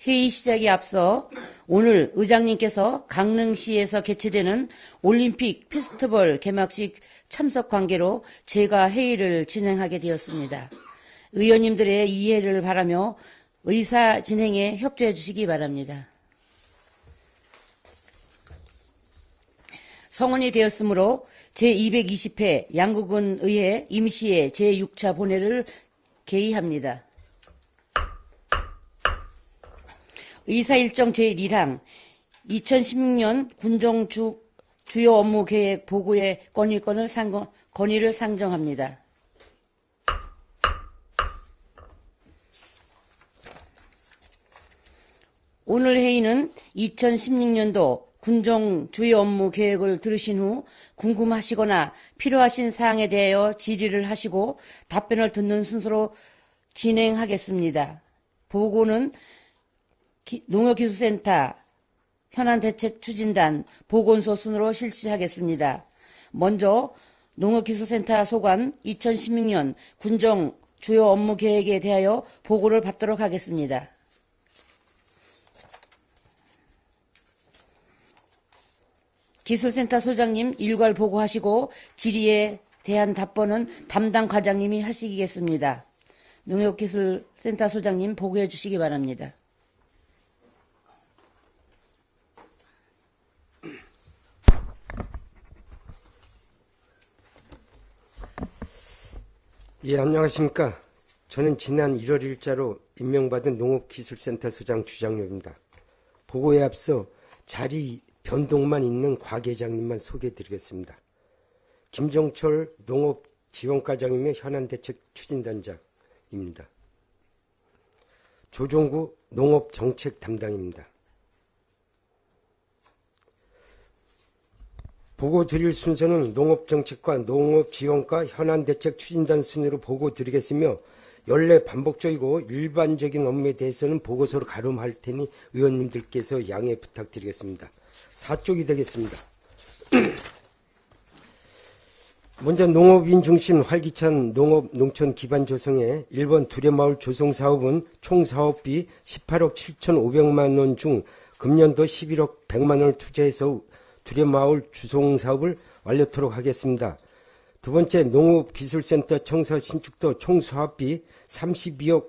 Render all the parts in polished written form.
회의 시작에 앞서 오늘 의장님께서 강릉시에서 개최되는 올림픽 페스티벌 개막식 참석 관계로 제가 회의를 진행하게 되었습니다. 의원님들의 이해를 바라며 의사 진행에 협조해 주시기 바랍니다. 성원이 되었으므로 제220회 양국은 의회 임시회 제6차 본회를 개의합니다. 의사일정 제1항 2016년 군정 주요 업무 계획 보고의 건의를 상정합니다. 오늘 회의는 2016년도 군정 주요 업무 계획을 들으신 후 궁금하시거나 필요하신 사항에 대하여 질의를 하시고 답변을 듣는 순서로 진행하겠습니다. 보고는 농업기술센터 현안대책추진단 보건소 순으로 실시하겠습니다. 먼저 농업기술센터 소관 2016년 군정 주요 업무 계획에 대하여 보고를 받도록 하겠습니다. 기술센터 소장님 일괄 보고하시고 질의에 대한 답변은 담당 과장님이 하시겠습니다. 농업기술센터 소장님 보고해 주시기 바랍니다. 예, 안녕하십니까. 저는 지난 1월 1일자로 임명받은 농업기술센터 소장 주장료입니다. 보고에 앞서 자리 변동만 있는 과계장님만 소개해드리겠습니다. 김정철 농업지원과장이며 현안대책추진단장입니다. 조종구 농업정책 담당입니다. 보고 드릴 순서는 농업정책과 농업지원과 현안대책추진단 순으로 보고 드리겠으며 연례 반복적이고 일반적인 업무에 대해서는 보고서로 가름할 테니 의원님들께서 양해 부탁드리겠습니다. 4쪽이 되겠습니다. 먼저 농업인 중심 활기찬 농업 농촌 기반 조성에 1번 두레마을 조성사업은 총 사업비 18억 7,500만 원 중 금년도 11억 100만 원을 투자해서 두레마을 주송사업을 완료토록 하겠습니다. 두 번째 농업기술센터 청사 신축도 총 사업비 32억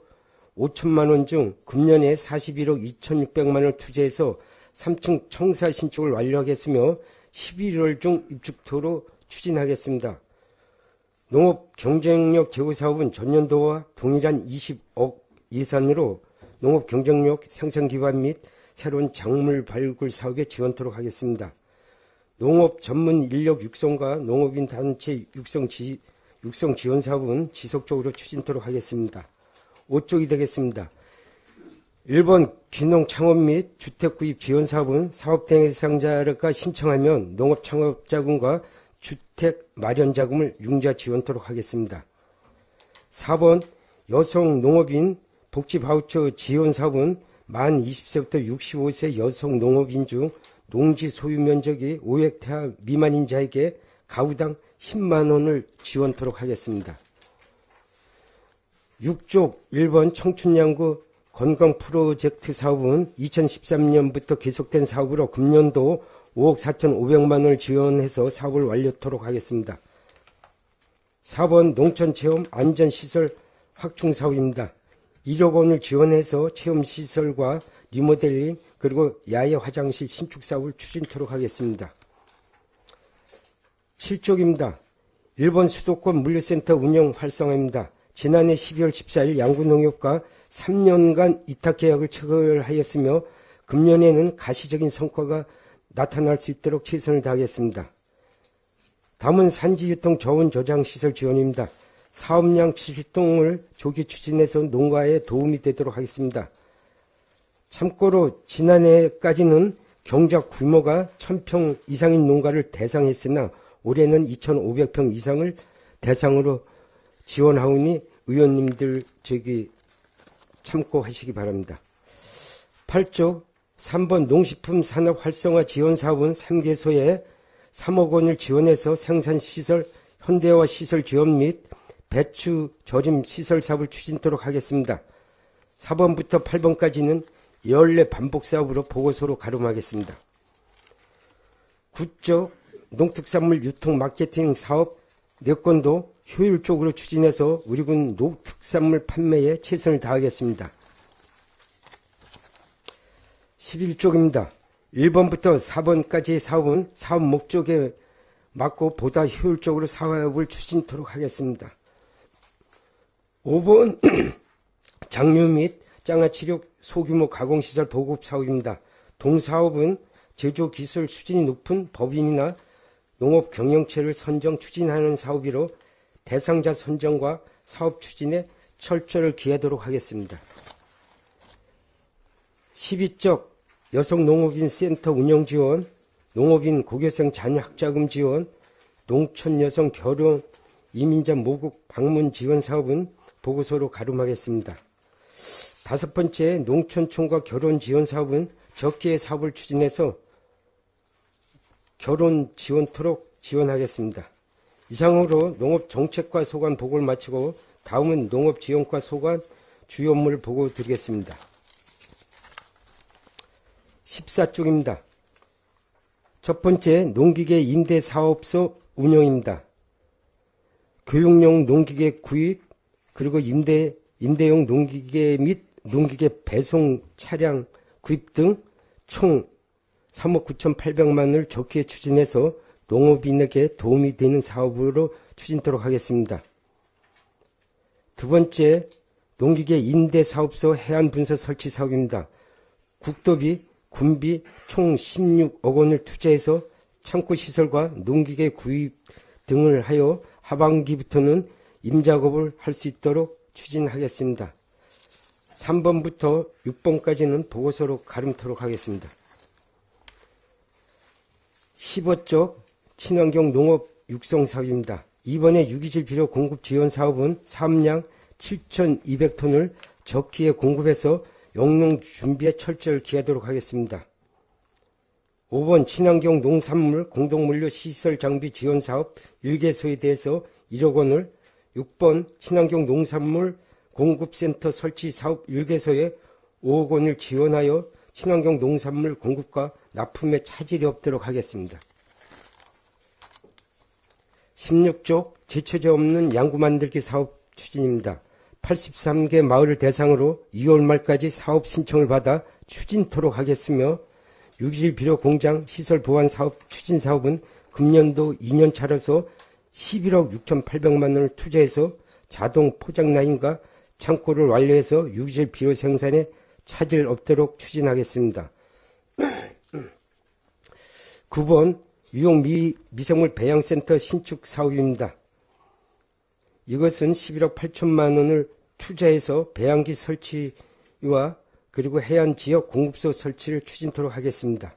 5천만 원 중 금년에 41억 2,600만 원을 투자해서 3층 청사 신축을 완료하겠으며 11월 중 입주토로 추진하겠습니다. 농업 경쟁력 제고 사업은 전년도와 동일한 20억 예산으로 농업 경쟁력 생산 기반 및 새로운 작물 발굴 사업에 지원토록 하겠습니다. 농업 전문 인력 육성과 농업인 단체 육성 지원 사업은 지속적으로 추진토록 하겠습니다. 5쪽이 되겠습니다. 1번 귀농 창업 및 주택 구입 지원 사업은 사업 대상자가 신청하면 농업 창업 자금과 주택 마련 자금을 융자 지원토록 하겠습니다. 4번 여성 농업인 복지 바우처 지원 사업은 만 20세부터 65세 여성 농업인 중 농지 소유 면적이 5헥타르 미만인 자에게 가구당 10만 원을 지원토록 하겠습니다. 6쪽 1번 청춘양구 건강 프로젝트 사업은 2013년부터 계속된 사업으로 금년도 5억 4,500만 원을 지원해서 사업을 완료토록 하겠습니다. 4번 농촌체험 안전시설 확충 사업입니다. 1억 원을 지원해서 체험시설과 리모델링 그리고 야외 화장실 신축 사업을 추진토록 하겠습니다. 7쪽입니다. 1번 수도권 물류센터 운영 활성화입니다. 지난해 12월 14일 양구농협과 3년간 위탁 계약을 체결하였으며 금년에는 가시적인 성과가 나타날 수 있도록 최선을 다하겠습니다. 다음은 산지유통 저온 저장 시설 지원입니다. 사업량 출동을 조기 추진해서 농가에 도움이 되도록 하겠습니다. 참고로 지난해까지는 경작 규모가 1,000평 이상인 농가를 대상했으나 올해는 2,500평 이상을 대상으로 지원하오니 의원님들 참고하시기 바랍니다. 8쪽 3번 농식품 산업 활성화 지원 사업은 3개소에 3억 원을 지원해서 생산시설, 현대화 시설 지원 및 배추 저짐 시설 사업을 추진토록 하겠습니다. 4번부터 8번까지는 연례 반복 사업으로 보고서로 가름하겠습니다. 9쪽 농특산물 유통 마케팅 사업 4건도 효율적으로 추진해서 우리 군 농특산물 판매에 최선을 다하겠습니다. 11쪽입니다. 1번부터 4번까지의 사업은 사업 목적에 맞고 보다 효율적으로 사업을 추진토록 하겠습니다. 5번 장류 및 장아치료 소규모 가공시설 보급 사업입니다. 동사업은 제조기술 수준이 높은 법인이나 농업경영체를 선정 추진하는 사업이로 대상자 선정과 사업 추진에 철저를 기하도록 하겠습니다. 12쪽 여성농업인 센터 운영 지원, 농업인 고교생 자녀 학자금 지원, 농촌 여성 결혼 이민자 모국 방문 지원 사업은 보고서로 가름하겠습니다. 5번째 농촌촌과 결혼 지원 사업은 적기의 사업을 추진해서 결혼 지원토록 지원하겠습니다. 이상으로 농업정책과 소관 보고를 마치고 다음은 농업지원과 소관 주요 업무를 보고 드리겠습니다. 14쪽입니다. 첫 번째 농기계 임대사업소 운영입니다. 교육용 농기계 구입 그리고 임대용 농기계 및 농기계 배송 차량 구입 등 총 3억 9,800만 원을 적기에 추진해서 농업인에게 도움이 되는 사업으로 추진토록 하겠습니다. 두 번째, 농기계 임대사업소 해안분서 설치 사업입니다. 국도비, 군비 총 16억 원을 투자해서 창고시설과 농기계 구입 등을 하여 하반기부터는 임작업을 할 수 있도록 추진하겠습니다. 3번부터 6번까지는 보고서로 가름토록 하겠습니다. 15쪽 친환경 농업 육성 사업입니다. 이번에 유기질 비료 공급 지원 사업은 사업량 7,200톤을 적기에 공급해서 영농 준비에 철저를 기하도록 하겠습니다. 5번 친환경 농산물 공동물류 시설 장비 지원 사업 1개소에 대해서 1억 원을 6번 친환경 농산물 공급센터 설치 사업 1개소에 5억 원을 지원하여 친환경 농산물 공급과 납품에 차질이 없도록 하겠습니다. 16쪽 지체제 없는 양구 만들기 사업 추진입니다. 83개 마을을 대상으로 2월 말까지 사업 신청을 받아 추진토록 하겠으며 유기질 비료 공장 시설 보완 사업 추진 사업은 금년도 2년 차로서 11억 6,800만 원을 투자해서 자동 포장 라인과 창고를 완료해서 유기질 비료 생산에 차질 없도록 추진하겠습니다. 9번 유용 미생물 배양센터 신축 사업입니다. 이것은 11억 8천만 원을 투자해서 배양기 설치와 그리고 해안 지역 공급소 설치를 추진토록 하겠습니다.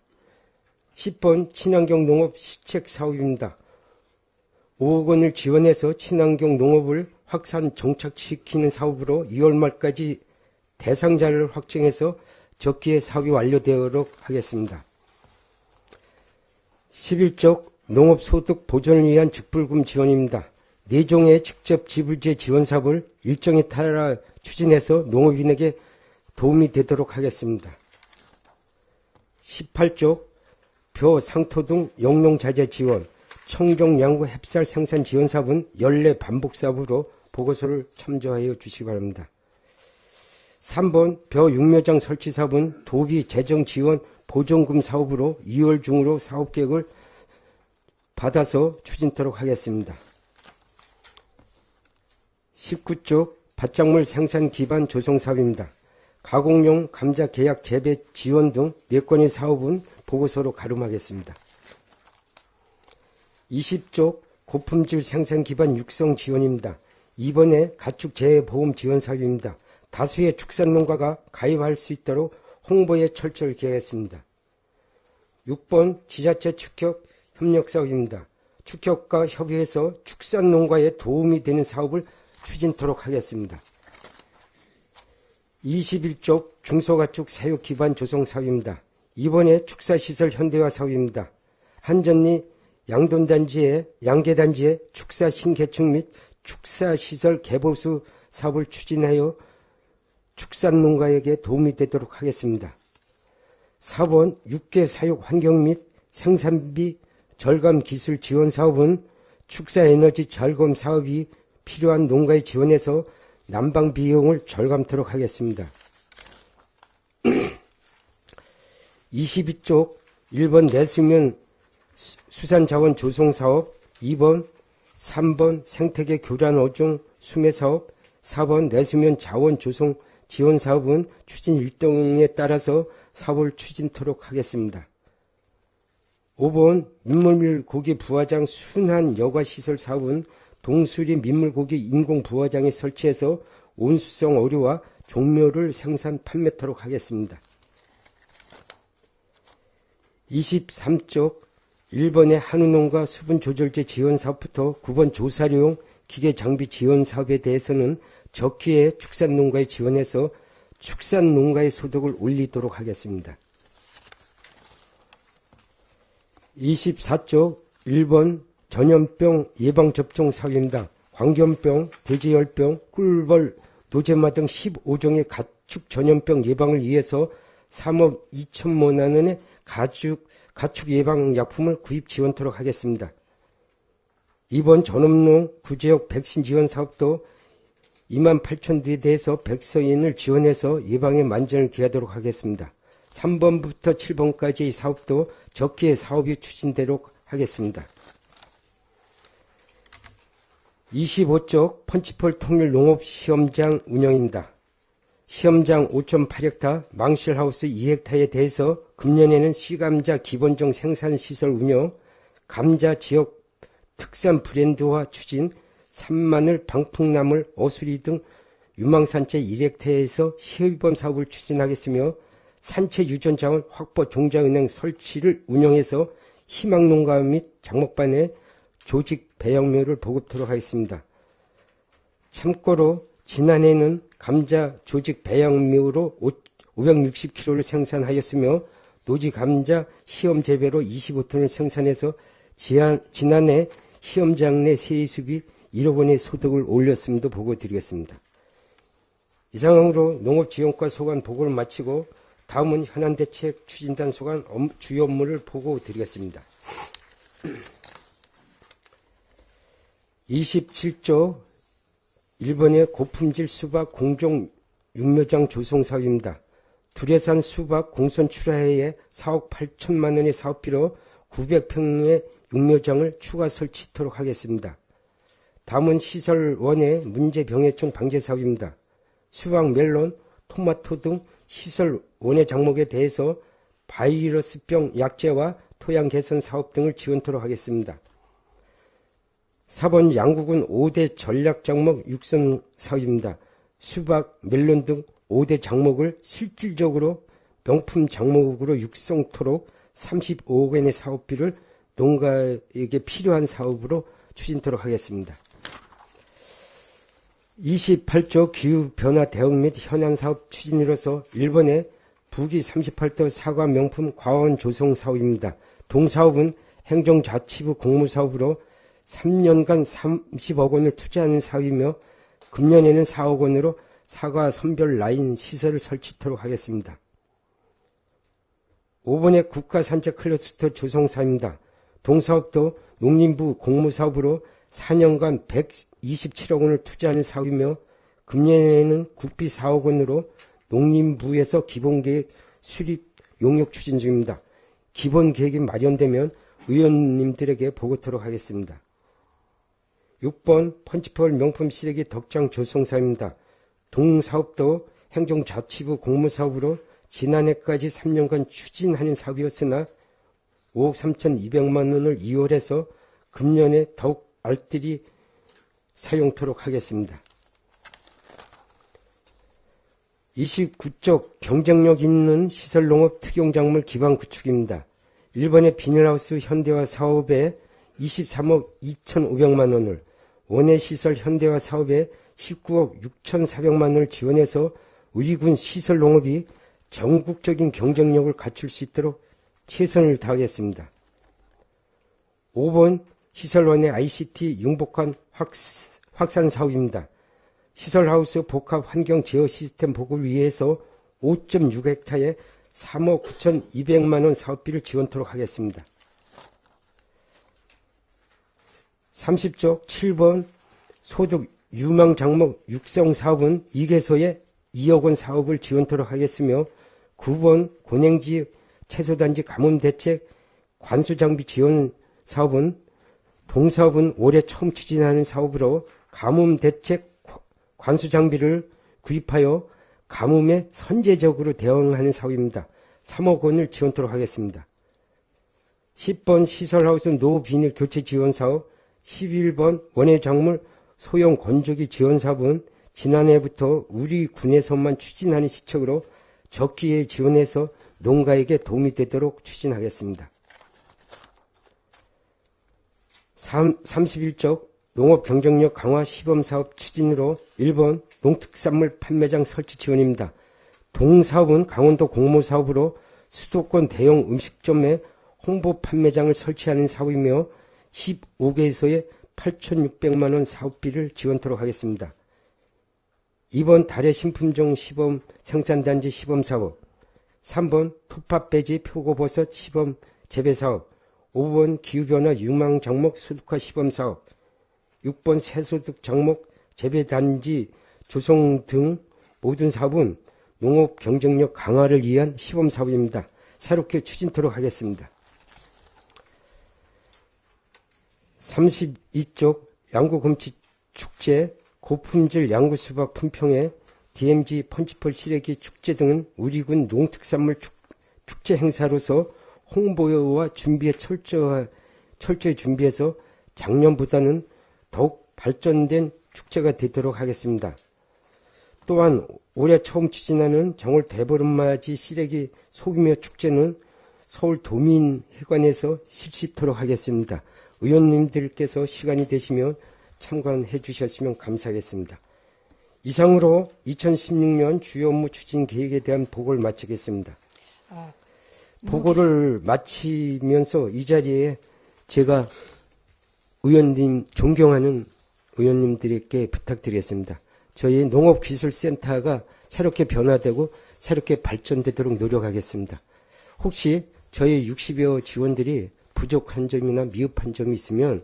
10번 친환경 농업 시책 사업입니다. 5억 원을 지원해서 친환경 농업을 확산 정착시키는 사업으로 2월 말까지 대상자를 확정해서 적기에 사업이 완료되도록 하겠습니다. 11쪽 농업소득 보전을 위한 직불금 지원입니다. 4종의 직접 지불제 지원 사업을 일정에 따라 추진해서 농업인에게 도움이 되도록 하겠습니다. 18쪽 벼, 상토 등 영농자재 지원, 청정 양구 햅쌀 생산 지원 사업은 연례 반복 사업으로 보고서를 참조하여 주시기 바랍니다. 3번 벼 육묘장 설치 사업은 도비 재정 지원 보존금 사업으로 2월 중으로 사업 계획을 받아서 추진토록 하겠습니다. 19쪽 밭작물 생산 기반 조성 사업입니다. 가공용 감자 계약 재배 지원 등 4건의 사업은 보고서로 가름하겠습니다. 20쪽 고품질 생산 기반 육성 지원입니다. 이번에 가축 재해보험 지원 사업입니다. 다수의 축산농가가 가입할 수 있도록 홍보에 철저히 기하겠습니다. 6번 지자체 축협 협력 사업입니다. 축협과 협의해서 축산농가에 도움이 되는 사업을 추진토록 하겠습니다. 21쪽 중소가축 사육 기반 조성 사업입니다. 이번에 축사시설 현대화 사업입니다. 한전리 양계단지의 축사 신개축 및 축사시설 개보수 사업을 추진하여 축산농가에게 도움이 되도록 하겠습니다. 4번 육계 사육 환경 및 생산비 절감 기술 지원 사업은 축사에너지 절감 사업이 필요한 농가에 지원해서 난방 비용을 절감토록 하겠습니다. 22쪽 1번 내수면 수산자원 조성사업, 2번, 3번 생태계 교란 어종 수매사업, 4번 내수면 자원 조성 지원 사업은 추진 일정에 따라서 사업을 추진토록 하겠습니다. 5번 민물고기 부화장 순환 여과시설 사업은 동수리 민물고기 인공 부화장에 설치해서 온수성 어류와 종묘를 생산 판매토록 하겠습니다. 23쪽 1번의 한우농가 수분조절제 지원사업부터 9번 조사료용 기계장비 지원사업에 대해서는 적기에 축산농가에 지원해서 축산농가의 소득을 올리도록 하겠습니다. 24쪽 1번 전염병 예방접종 사업입니다. 광견병, 돼지열병, 꿀벌, 노제마 등 15종의 가축 전염병 예방을 위해서 3억 2천만 원의 가축 예방 약품을 구입 지원토록 하겠습니다. 이번 전업농 구제역 백신 지원 사업도 2만 8천 대에 대해서 백서인을 지원해서 예방에 만전을 기하도록 하겠습니다. 3번부터 7번까지의 사업도 적기에 사업이 추진되도록 하겠습니다. 25쪽 펀치폴 통일 농업 시험장 운영입니다. 시험장 5.8헥타, 망실하우스 2헥타에 대해서 금년에는 씨감자 기본종 생산시설 운영, 감자 지역 특산 브랜드화 추진, 산마늘, 방풍나물, 어수리 등 유망산채 1헥타에서 시범 사업을 추진하겠으며 산채 유전자원 확보 종자은행 설치를 운영해서 희망농가 및 장목반의 조직 배양묘를 보급토록 하겠습니다. 참고로 지난해는 감자 조직 배양묘로 560kg를 생산하였으며 노지 감자 시험 재배로 25톤을 생산해서 지난해 시험장 내 세수비 1억 원의 소득을 올렸음도 보고 드리겠습니다. 이상으로 농업지원과 소관 보고를 마치고 다음은 현안대책 추진단 소관 주요 업무를 보고 드리겠습니다. 27조 1번의 고품질 수박 공종 육묘장 조성 사업입니다. 두레산 수박 공선 출하회에 4억 8천만 원의 사업비로 900평의 육묘장을 추가 설치토록 하겠습니다. 다음은 시설원의 문제병해충 방제 사업입니다. 수박, 멜론, 토마토 등 시설원의 작목에 대해서 바이러스병 약제와 토양 개선 사업 등을 지원토록 하겠습니다. 4번 양국은 5대 전략 작목 육성 사업입니다. 수박, 멜론 등 5대 작목을 실질적으로 명품 작목으로 육성토록 35억 원의 사업비를 농가에게 필요한 사업으로 추진토록 하겠습니다. 28조 기후변화 대응 및 현안사업 추진으로서 1번에 부기 38도 사과 명품 과원 조성 사업입니다. 동사업은 행정자치부 공무사업으로 3년간 30억 원을 투자하는 사업이며 금년에는 4억 원으로 사과 선별 라인 시설을 설치토록 하겠습니다. 5번의 국가산책 클러스터 조성 사업입니다. 동사업도 농림부 공무사업으로 4년간 127억 원을 투자하는 사업이며 금년에는 국비 4억 원으로 농림부에서 기본계획 수립 용역 추진 중입니다. 기본계획이 마련되면 의원님들에게 보고토록 하겠습니다. 6번 펀치폴 명품 시래기 덕장 조성사입니다. 동사업도 행정자치부 공무사업으로 지난해까지 3년간 추진하는 사업이었으나 5억 3,200만 원을 이월해서 금년에 더욱 알뜰히 사용토록 하겠습니다. 29쪽 경쟁력 있는 시설농업 특용작물 기반 구축입니다. 1번의 비닐하우스 현대화 사업에 23억 2,500만 원을, 원예시설 현대화 사업에 19억 6,400만 원을 지원해서 우리군 시설농업이 전국적인 경쟁력을 갖출 수 있도록 최선을 다하겠습니다. 5번 시설원의 ICT 융복한 확산 사업입니다. 시설하우스 복합 환경 제어 시스템 복원을 위해서 5.6헥타에 3억 9,200만 원 사업비를 지원토록 하겠습니다. 30쪽 7번 소득 유망 장목 육성 사업은 2개소에 2억 원 사업을 지원토록 하겠으며 9번 고냉지 채소단지 가뭄대책 관수장비 지원 사업은 동사업은 올해 처음 추진하는 사업으로 가뭄대책 관수장비를 구입하여 가뭄에 선제적으로 대응하는 사업입니다. 3억 원을 지원토록 하겠습니다. 10번 시설하우스 노비닐 교체 지원 사업, 11번 원예 작물 소형 건조기 지원 사업은 지난해부터 우리 군에서만 추진하는 시책으로 적기에 지원해서 농가에게 도움이 되도록 추진하겠습니다. 31쪽 농업 경쟁력 강화 시범사업 추진으로 1번 농특산물 판매장 설치 지원입니다. 동사업은 강원도 공모사업으로 수도권 대형 음식점에 홍보 판매장을 설치하는 사업이며 15개소에 8,600만 원 사업비를 지원토록 하겠습니다. 2번 달의 신품종 시범 생산단지 시범사업, 3번 톱밥배지 표고버섯 시범 재배사업, 5번 기후변화 유망 작목 소득화 시범사업, 6번 새소득 작목 재배단지 조성 등 모든 사업은 농업 경쟁력 강화를 위한 시범사업입니다. 새롭게 추진토록 하겠습니다. 32쪽 양구금치 축제 고품질 양구수박 품평회 DMZ 펀치펄 시래기 축제 등은 우리군 농특산물 축제 행사로서 홍보와 준비에 철저히 준비해서 작년보다는 더욱 발전된 축제가 되도록 하겠습니다. 또한 올해 처음 추진하는 정월 대보름맞이 시래기 소규모 축제는 서울 도민회관에서 실시토록 하겠습니다. 의원님들께서 시간이 되시면 참관해 주셨으면 감사하겠습니다. 이상으로 2016년 주요 업무 추진 계획에 대한 보고를 마치겠습니다. 보고를 마치면서 이 자리에 제가 의원님, 존경하는 의원님들에게 부탁드리겠습니다. 저희 농업기술센터가 새롭게 변화되고 새롭게 발전되도록 노력하겠습니다. 혹시 저희 60여 직원들이 부족한 점이나 미흡한 점이 있으면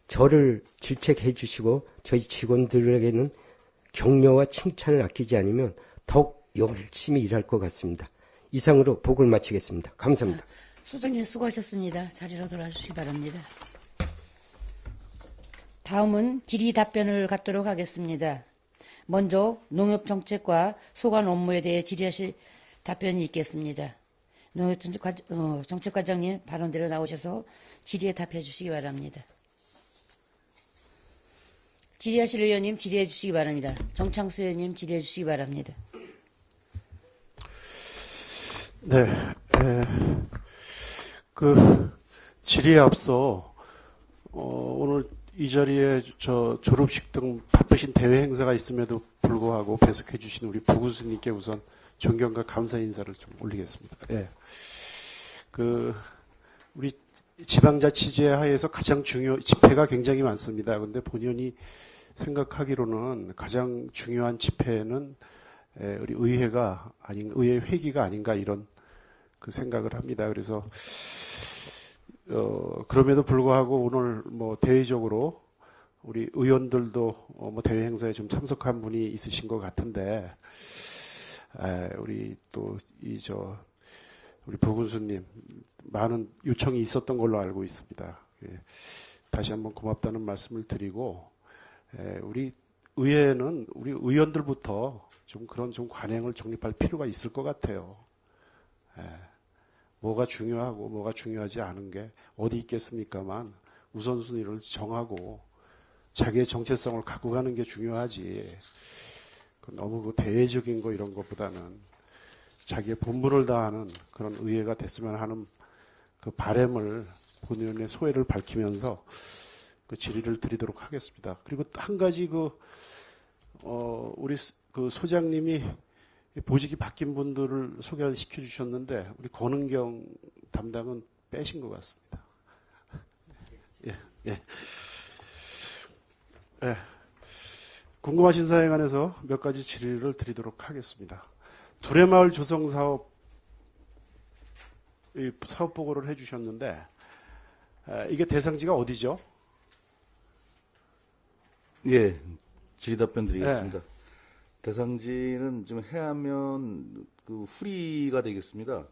저를 질책해 주시고 저희 직원들에게는 격려와 칭찬을 아끼지 않으면 더욱 열심히 일할 것 같습니다. 이상으로 보고를 마치겠습니다. 감사합니다. 소장님 수고하셨습니다. 자리로 돌아주시기 바랍니다. 다음은 질의 답변을 갖도록 하겠습니다. 먼저 농협정책과 소관 업무에 대해 질의하실 답변이 있겠습니다. 농협정책과장님 발언대로 나오셔서 질의에 답해 주시기 바랍니다. 질의하실 의원님 질의해 주시기 바랍니다. 정창수 의원님 질의해 주시기 바랍니다. 네, 질의에 앞서 오늘 이 자리에 졸업식 등 바쁘신 대외 행사가 있음에도 불구하고 배석해 주신 우리 부군수님께 우선 존경과 감사 인사를 좀 올리겠습니다. 예. 우리 지방자치제 하에서 가장 집회가 굉장히 많습니다. 그런데 본연이 생각하기로는 가장 중요한 집회는 우리 의회 회기가 아닌가 이런 생각을 합니다. 그래서 그럼에도 불구하고 오늘 대외적으로 우리 의원들도 대외 행사에 좀 참석한 분이 있으신 것 같은데 우리 또 우리 부군수님 많은 요청이 있었던 걸로 알고 있습니다. 다시 한번 고맙다는 말씀을 드리고 우리 의회는 우리 의원들부터 좀 그런 관행을 정립할 필요가 있을 것 같아요. 뭐가 중요하고 뭐가 중요하지 않은 게 어디 있겠습니까만 우선순위를 정하고 자기의 정체성을 갖고 가는 게 중요하지. 너무 대외적인 거 이런 것보다는 자기의 본분을 다하는 그런 의회가 됐으면 하는 바람을 본연의 소회를 밝히면서 질의를 드리도록 하겠습니다. 그리고 한 가지 우리 소장님이 보직이 바뀐 분들을 소개시켜 주셨는데 우리 권은경 담당은 빼신 것 같습니다. 예. 궁금하신 사항에 관해서 몇 가지 질의를 드리도록 하겠습니다. 두레마을 조성 사업 이 사업 보고를 해주셨는데 이게 대상지가 어디죠? 예, 질의 답변 드리겠습니다. 대상지는 지금 해안면 그 후리가 되겠습니다.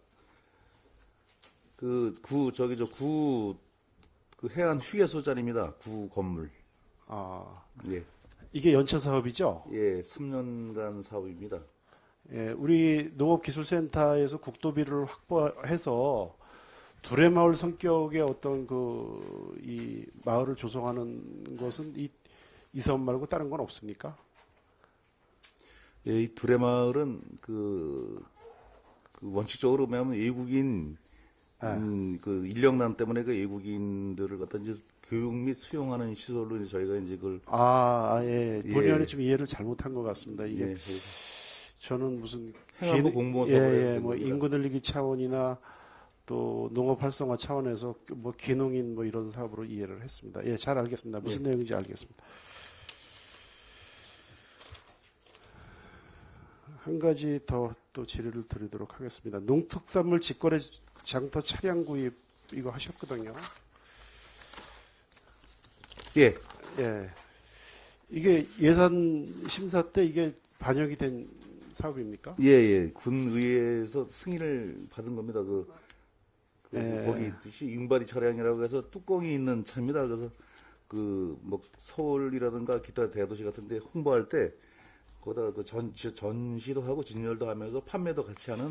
그 해안 휴게소 자리입니다. 구 건물. 아, 예, 이게 연차 사업이죠? 예, 3년간 사업입니다. 예, 우리 농업기술센터에서 국도비를 확보해서 두레마을 성격의 어떤 이 마을을 조성하는 것은 이 사업 말고 다른 건 없습니까? 예, 이 두레마을은 원칙적으로 보면 외국인 그 인력난 때문에 그 외국인들을 갖다 이제 교육 및 수용하는 시설로 이제 저희가 이제 그걸 예. 본의원이 좀 이해를 잘못한 것 같습니다. 이게 예, 저는 무슨 행안부 공무원 예, 사업을 예, 했던 뭐 겁니다. 인구 늘리기 차원이나 또 농업 활성화 차원에서 뭐 기농인 뭐 이런 사업으로 이해를 했습니다. 예, 잘 알겠습니다. 무슨 내용인지 알겠습니다. 한 가지 더 또 질의를 드리도록 하겠습니다. 농특산물 직거래 장터 차량 구입 이거 하셨거든요. 예, 예. 이게 예산 심사 때 이게 반영이 된 사업입니까? 예. 군의회에서 승인을 받은 겁니다. 예. 거기 있듯이 윙바디 차량이라고 해서 뚜껑이 있는 차입니다. 그래서 뭐 서울이라든가 기타 대도시 같은데 홍보할 때 거기다 전시도 하고 진열도 하면서 판매도 같이 하는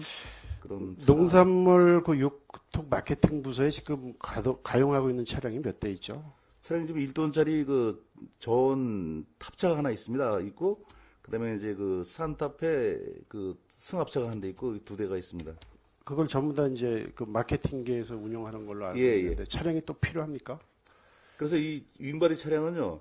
그런 농산물 육톡 마케팅 부서에 지금 가용하고 있는 차량이 몇 대 있죠? 차량이 지금 1톤짜리 전 탑차가 하나 있고 그다음에 이제 산타페 승합차가 한 대 있고 2대가 있습니다. 그걸 전부 다 이제 마케팅계에서 운영하는 걸로 알고 예, 있는데 차량이 또 필요합니까? 그래서 이 윙바디 차량은요.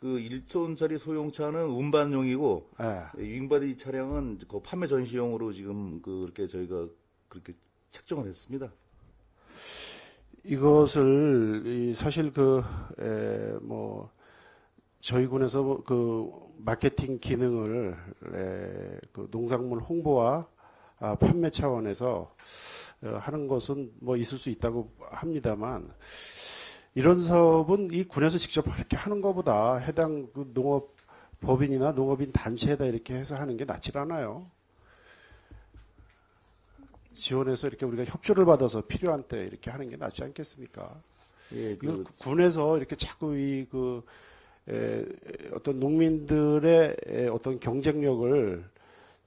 1톤짜리 소형차는 운반용이고 예. 윙바디 차량은 판매 전시용으로 지금 그렇게 저희가 그렇게 책정을 했습니다. 이것을 사실 저희 군에서 마케팅 기능을 농작물 홍보와 판매 차원에서 하는 것은 뭐 있을 수 있다고 합니다만 이런 사업은 이 군에서 직접 이렇게 하는 것보다 해당 농업 법인이나 농업인 단체에다 이렇게 해서 하는 게 낫질 않아요. 지원해서 이렇게 우리가 협조를 받아서 필요한 때 이렇게 하는 게 낫지 않겠습니까? 예, 이거 군에서 이렇게 자꾸 어떤 농민들의 어떤 경쟁력을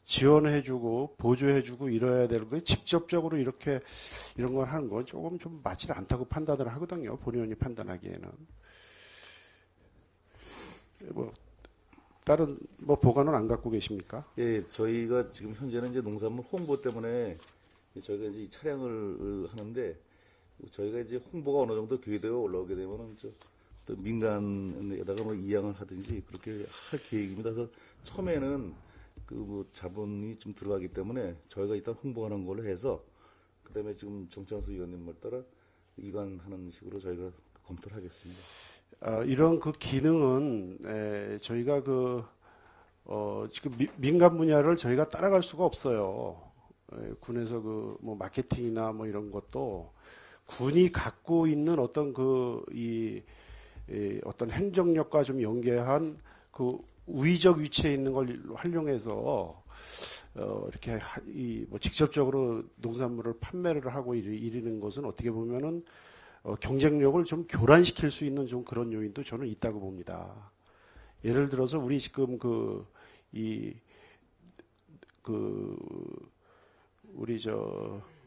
지원해주고 보조해주고 이래야 되는 거 직접적으로 이렇게 이런 걸 하는 건 조금 좀 맞지 않다고 판단을 하거든요. 본의원이 판단하기에는 다른 보관은 안 갖고 계십니까? 예, 저희가 지금 현재는 이제 농산물 홍보 때문에 저희가 이제 이 차량을 하는데 저희가 이제 홍보가 어느 정도 궤도에 올라오게 되면은 또 민간에다가 이양을 하든지 그렇게 할 계획입니다. 그래서 처음에는 자본이 좀 들어가기 때문에 저희가 일단 홍보하는 걸로 해서 그다음에 지금 정창수 의원님 말 따라 입안하는 식으로 저희가 검토를 하겠습니다. 이런 기능은 저희가 지금 민간 분야를 저희가 따라갈 수가 없어요. 군에서 마케팅이나 뭐 이런 것도 군이 갖고 있는 어떤 어떤 행정력과 좀 연계한 우위적 위치에 있는 걸 활용해서 이렇게 직접적으로 농산물을 판매를 하고 이르는 것은 어떻게 보면은 경쟁력을 좀 교란시킬 수 있는 좀 그런 요인도 저는 있다고 봅니다. 예를 들어서 우리 지금 우리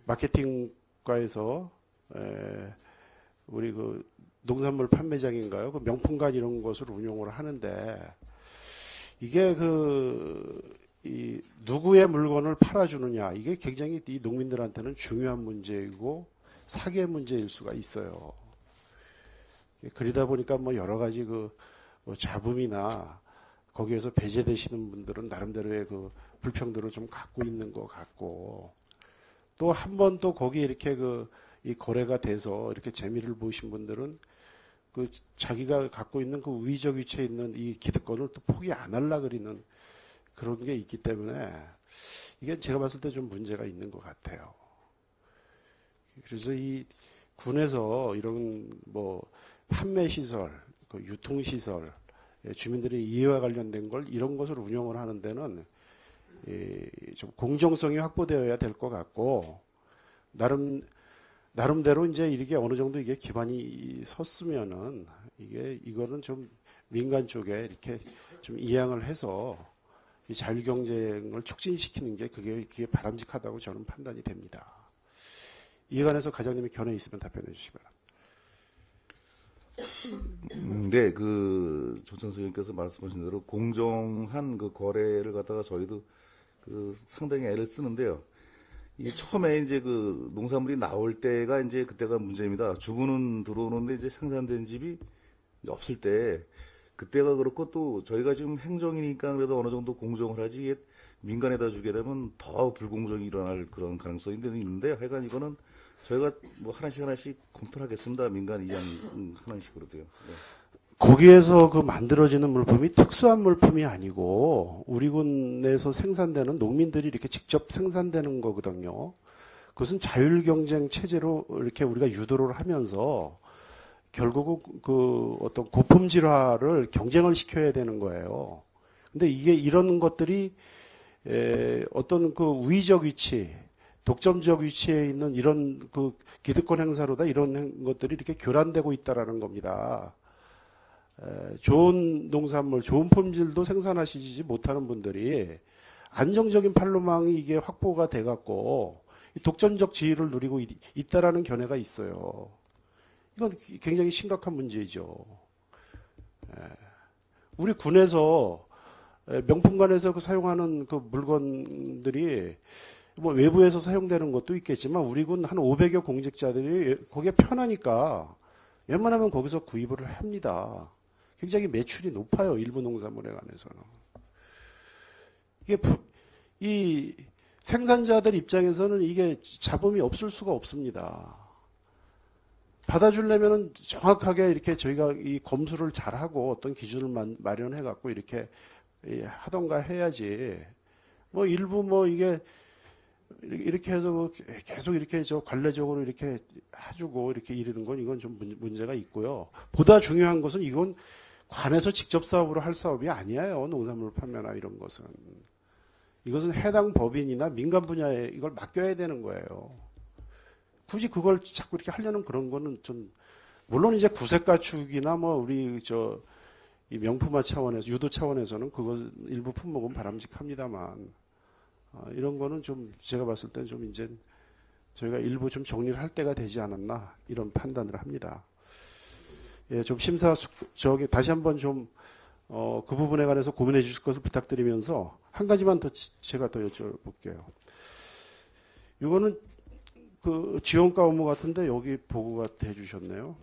마케팅과에서 우리 농산물 판매장인가요? 명품관 이런 것을 운용을 하는데 이게 누구의 물건을 팔아주느냐 이게 굉장히 이 농민들한테는 중요한 문제이고 사기의 문제일 수가 있어요. 그러다 보니까 여러 가지 잡음이나 거기에서 배제되시는 분들은 나름대로의 불평들을 좀 갖고 있는 것 같고 또 한 번 또 거기에 이렇게 이 거래가 돼서 이렇게 재미를 보신 분들은 그 자기가 갖고 있는 그 우위적 위치에 있는 이 기득권을 또 포기 안 하려 그리는 그런 게 있기 때문에 이게 제가 봤을 때 좀 문제가 있는 것 같아요. 그래서 이 군에서 이런 뭐 판매 시설, 그 유통 시설, 주민들의 이해와 관련된 걸 이런 것을 운영을 하는 데는 좀 공정성이 확보되어야 될 것 같고 나름대로 이제 이렇게 어느 정도 이게 기반이 섰으면은 이거는 좀 민간 쪽에 이렇게 좀 이양을 해서 이 자율 경쟁을 촉진시키는 게 그게 바람직하다고 저는 판단이 됩니다. 이에 관해서 과장님의 견해 있으면 답변해 주시기 바랍니다. 네, 그 조천수 의원께서 말씀하신 대로 공정한 그 거래를 갖다가 저희도 그 상당히 애를 쓰는데요. 이 처음에 이제 그 농산물이 나올 때가 이제 그때가 문제입니다. 주부는 들어오는데 이제 생산된 집이 없을 때 그때가 그렇고 또 저희가 지금 행정이니까 그래도 어느 정도 공정을 하지 이게 민간에다 주게 되면 더 불공정이 일어날 그런 가능성이 있는데 하여간 이거는 저희가 뭐 하나씩 검토를 하겠습니다. 민간 이양 하나씩으로도요. 네. 거기에서 그 만들어지는 물품이 특수한 물품이 아니고 우리 군에서 생산되는 농민들이 이렇게 직접 생산되는 거거든요. 그것은 자율 경쟁 체제로 이렇게 우리가 유도를 하면서 결국은 그 어떤 고품질화를 경쟁을 시켜야 되는 거예요. 근데 이게 이런 것들이 어떤 그 우위적 위치, 독점적 위치에 있는 이런 그 기득권 행사로다 이런 것들이 이렇게 교란되고 있다라는 겁니다. 좋은 농산물, 좋은 품질도 생산하시지 못하는 분들이 안정적인 판로망이 이게 확보가 돼갖고 독점적 지위를 누리고 있다라는 견해가 있어요. 이건 굉장히 심각한 문제이죠. 우리 군에서 명품관에서 그 사용하는 그 물건들이 뭐 외부에서 사용되는 것도 있겠지만 우리 군 한 500여 공직자들이 거기에 편하니까 웬만하면 거기서 구입을 합니다. 굉장히 매출이 높아요. 일부 농산물에 관해서는. 이 생산자들 입장에서는 이게 잡음이 없을 수가 없습니다. 받아주려면은 정확하게 이렇게 저희가 이 검수를 잘하고 어떤 기준을 마련해 갖고 이렇게 하던가 해야지. 뭐 일부 뭐 이게 이렇게 해서 계속 이렇게 저 관례적으로 이렇게 해주고 이렇게 이러는 건 이건 좀 문제가 있고요. 보다 중요한 것은 이건 관에서 직접 사업으로 할 사업이 아니에요. 농산물 판매나 이런 것은. 이것은 해당 법인이나 민간 분야에 이걸 맡겨야 되는 거예요. 굳이 그걸 자꾸 이렇게 하려는 그런 거는 좀, 물론 이제 구색 가축이나 뭐 우리 이 명품화 차원에서, 유도 차원에서는 그거 일부 품목은 바람직합니다만, 이런 거는 좀 제가 봤을 땐 좀 이제 저희가 일부 좀 정리를 할 때가 되지 않았나 이런 판단을 합니다. 예, 좀 다시 한번 좀, 그 부분에 관해서 고민해 주실 것을 부탁드리면서 한 가지만 더 제가 더 여쭤볼게요. 이거는 그 지원가 업무 같은데 여기 보고가 돼 주셨네요.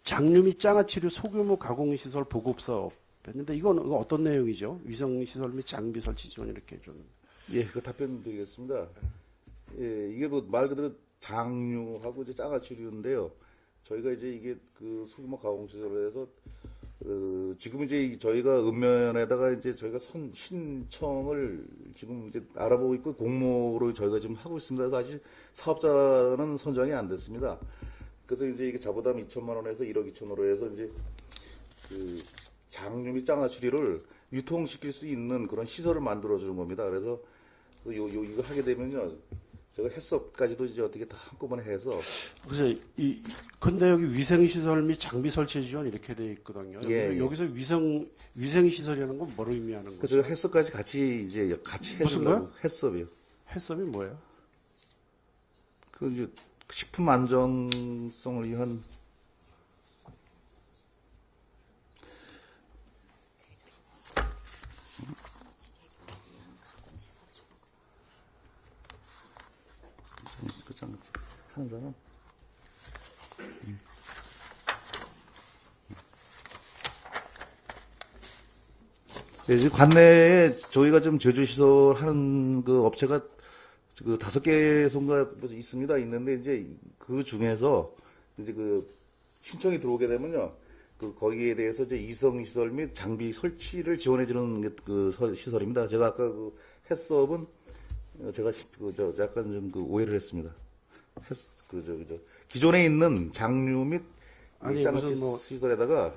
장류 및 장아찌류 소규모 가공시설 보급사업 했는데 이건 어떤 내용이죠? 위성시설 및 장비 설치 지원 이렇게 좀. 예, 그 답변 드리겠습니다. 예, 이게 뭐 말 그대로 장류하고 이제 장아찌류인데요. 저희가 이제 이게 그 소규모 가공시설에서 지금 이제 저희가 읍면에다가 이제 저희가 신청을 지금 이제 알아보고 있고 공모로 저희가 지금 하고 있습니다. 그래서 아직 사업자는 선정이 안 됐습니다. 그래서 이제 이게 자부담 2천만 원에서 1억 2천으로 해서 이제 그 장류 및 장아찌류를 유통시킬 수 있는 그런 시설을 만들어주는 겁니다. 그래서 이거 하게 되면요. 제가 해썹까지도 이제 어떻게 다 한꺼번에 해서. 그래서 근데 여기 위생시설 및 장비 설치 지원 이렇게 돼 있거든요. 예, 여기서 위생시설이라는 건 뭐로 의미하는 거죠? 그래서 해썹까지 같이 해주려고. 해썹이요. 해썹이 뭐예요? 그 이제 식품 안정성을 위한 하는 사람. 네, 지금 관내에 저희가 좀 제조시설 하는 그 업체가 그 5개 son가 있습니다. 있는데 이제 그 중에서 이제 그 신청이 들어오게 되면요. 거기에 대해서 이제 이성시설 및 장비 설치를 지원해주는 시설입니다. 제가 아까 햇섭은 제가 약간 좀 오해를 했습니다. 기존에 있는 장류 및 아니, 장치 무슨 뭐 시설에다가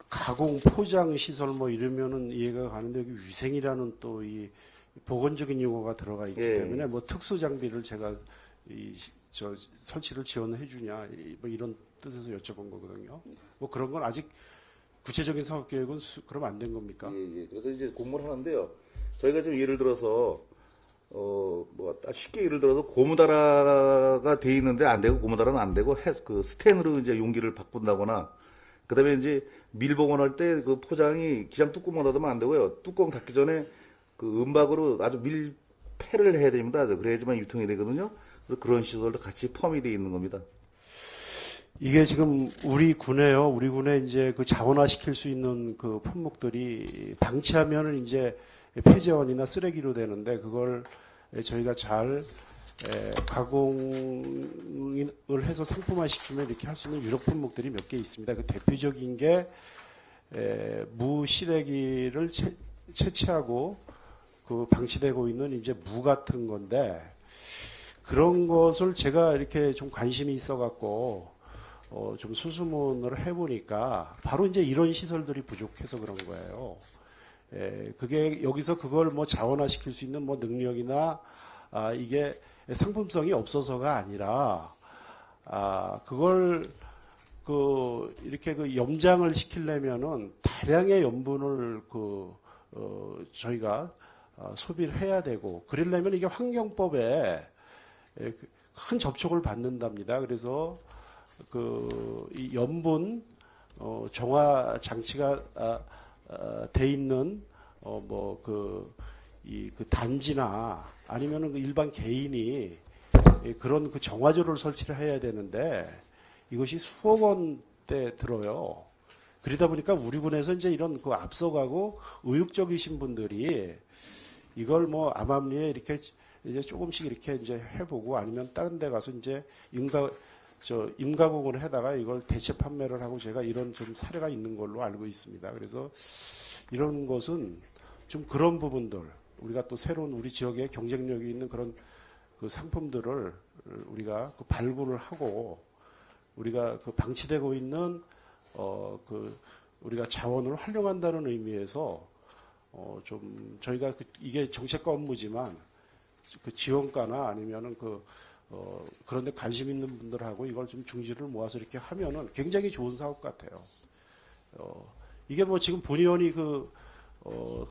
가공 포장 시설 뭐 이러면은 이해가 가는데 여기 위생이라는 또 이 보건적인 용어가 들어가 있기 예. 때문에 뭐 특수 장비를 제가 설치를 지원해 주냐 뭐 이런 뜻에서 여쭤본 거거든요. 뭐 그런 건 아직 구체적인 사업 계획은 그럼 안 된 겁니까? 예. 그래서 이제 공모를 하는데요. 저희가 지금 예를 들어서 쉽게 예를 들어서 고무다라가 돼 있는데 안 되고 고무다라는 안 되고 스텐으로 이제 용기를 바꾼다거나 그다음에 이제 밀봉원할 때 그 포장이 기장 뚜껑만 닫으면 안 되고요. 뚜껑 닫기 전에 은박으로 아주 밀폐를 해야 됩니다. 그래야지만 유통이 되거든요. 그래서 그런 시설도 같이 포함이 되어 있는 겁니다. 이게 지금 우리 군에요. 우리 군에 이제 자원화 시킬 수 있는 그 품목들이 방치하면은 이제 폐재원이나 쓰레기로 되는데 그걸 저희가 잘 가공을 해서 상품화 시키면 이렇게 할 수 있는 유력 품목들이 몇 개 있습니다. 그 대표적인 게 무시래기를 채취하고 그 방치되고 있는 이제 무 같은 건데 그런 것을 제가 이렇게 좀 관심이 있어갖고 좀 수소문을 해보니까 바로 이제 이런 시설들이 부족해서 그런 거예요. 그게 여기서 그걸 뭐 자원화 시킬 수 있는 뭐 능력이나 이게 상품성이 없어서가 아니라 그걸 이렇게 염장을 시키려면은 다량의 염분을 저희가 소비를 해야 되고 그러려면 이게 환경법에 큰 접촉을 받는답니다. 그래서 이 염분 정화 장치가 돼 있는 단지나 아니면은 일반 개인이 그런 정화조를 설치를 해야 되는데 이것이 수억 원대 들어요. 그러다 보니까 우리 군에서 이제 이런 앞서가고 의욕적이신 분들이 이걸 뭐 암암리에 이렇게 이제 조금씩 이렇게 이제 해보고 아니면 다른 데 가서 이제 임가공을 해다가 이걸 대체 판매를 하고 제가 이런 좀 사례가 있는 걸로 알고 있습니다. 그래서 이런 것은 좀 그런 부분들 우리가 또 새로운 우리 지역에 경쟁력이 있는 그런 상품들을 우리가 발굴을 하고 우리가 방치되고 있는 우리가 자원을 활용한다는 의미에서 좀 저희가 이게 정책과 업무지만 지원가나 아니면은 그런데 관심 있는 분들하고 이걸 좀 중지를 모아서 이렇게 하면은 굉장히 좋은 사업 같아요. 이게 뭐 지금 본 의원이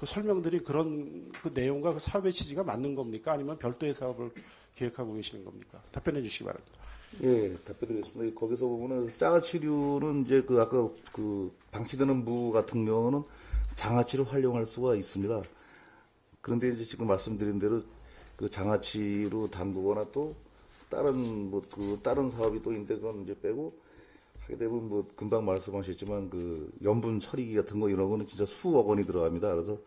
설명드린 그런 내용과 사업의 취지가 맞는 겁니까? 아니면 별도의 사업을 계획하고 계시는 겁니까? 답변해 주시기 바랍니다. 예, 답변드리겠습니다. 거기서 보면은 장아찌류는 이제 아까 방치되는 무 같은 경우는 장아찌를 활용할 수가 있습니다. 그런데 이제 지금 말씀드린 대로 장아찌로 담그거나 또 다른 사업이 또 있는데 그건 이제 빼고 하게 되면 금방 말씀하셨지만 염분 처리기 같은 거 이런 거는 진짜 수억 원이 들어갑니다. 그래서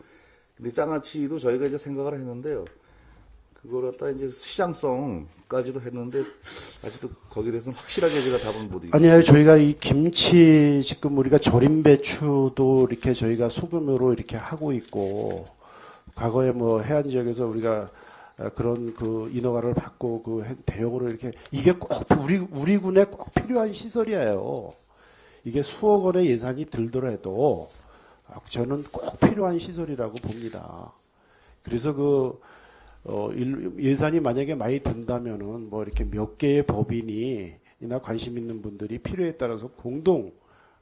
근데 장아찌도 저희가 이제 생각을 했는데요. 그걸 갖다 이제 시장성까지도 했는데 아직도 거기에 대해서는 확실하게 제가 답은 못 드리겠습니다. 아니요, 저희가 이 김치 지금 우리가 절임 배추도 이렇게 저희가 소규모로 이렇게 하고 있고 과거에 뭐 해안 지역에서 우리가 그런 인허가를 받고 대형으로 이렇게 이게 꼭 우리 군에 꼭 필요한 시설이에요. 이게 수억 원의 예산이 들더라도 저는 꼭 필요한 시설이라고 봅니다. 그래서 예산이 만약에 많이 든다면은 뭐 이렇게 몇 개의 법인이나 관심 있는 분들이 필요에 따라서 공동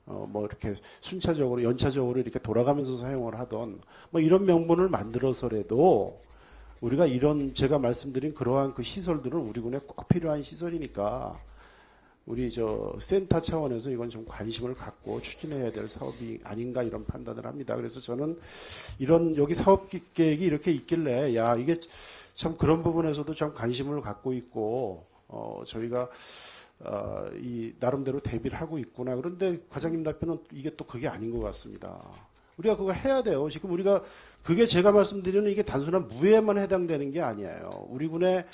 뭐 이렇게 순차적으로 연차적으로 이렇게 돌아가면서 사용을 하던 뭐 이런 명분을 만들어서라도 우리가 이런 제가 말씀드린 그러한 시설들은 우리 군에 꼭 필요한 시설이니까 우리 센터 차원에서 이건 좀 관심을 갖고 추진해야 될 사업이 아닌가 이런 판단을 합니다. 그래서 저는 여기 사업 계획이 이렇게 있길래 이게 참 그런 부분에서도 참 관심을 갖고 있고 저희가 이 나름대로 대비를 하고 있구나. 그런데 과장님 답변은 이게 또 그게 아닌 것 같습니다. 우리가 그거 해야 돼요. 지금 우리가 그게 제가 말씀드리는 이게 단순한 무에만 해당되는 게 아니에요. 우리 군에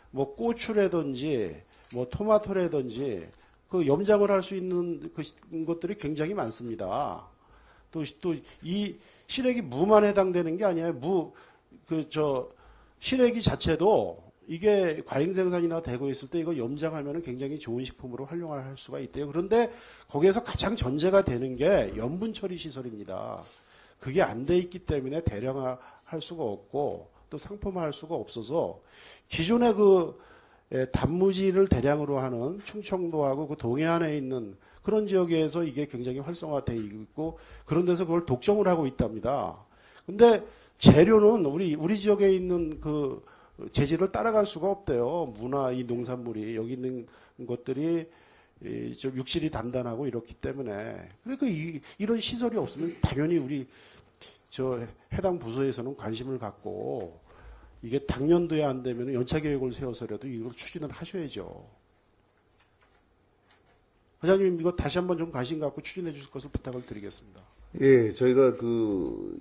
뭐 고추라든지 뭐 토마토라든지 그 염장을 할 수 있는 것들이 굉장히 많습니다. 또 이 시래기 무만 해당되는 게 아니에요. 시래기 자체도 이게 과잉 생산이나 되고 있을 때 이거 염장하면 굉장히 좋은 식품으로 활용할 수가 있대요. 그런데 거기에서 가장 전제가 되는 게 염분 처리 시설입니다. 그게 안 돼 있기 때문에 대량화할 수가 없고 또 상품화할 수가 없어서 기존의 단무지를 대량으로 하는 충청도하고 그 동해안에 있는 그런 지역에서 이게 굉장히 활성화되어 있고 그런 데서 그걸 독점을 하고 있답니다. 근데 재료는 우리 지역에 있는 그 재질을 따라갈 수가 없대요. 이 농산물이 여기 있는 것들이 좀 육실이 단단하고 이렇기 때문에 그러니까 이런 시설이 없으면 당연히 우리 해당 부서에서는 관심을 갖고 이게 당년도에 안 되면 연차 계획을 세워서라도 이걸 추진을 하셔야죠. 회장님 이거 다시 한번 좀 관심 갖고 추진해 주실 것을 부탁을 드리겠습니다. 예, 저희가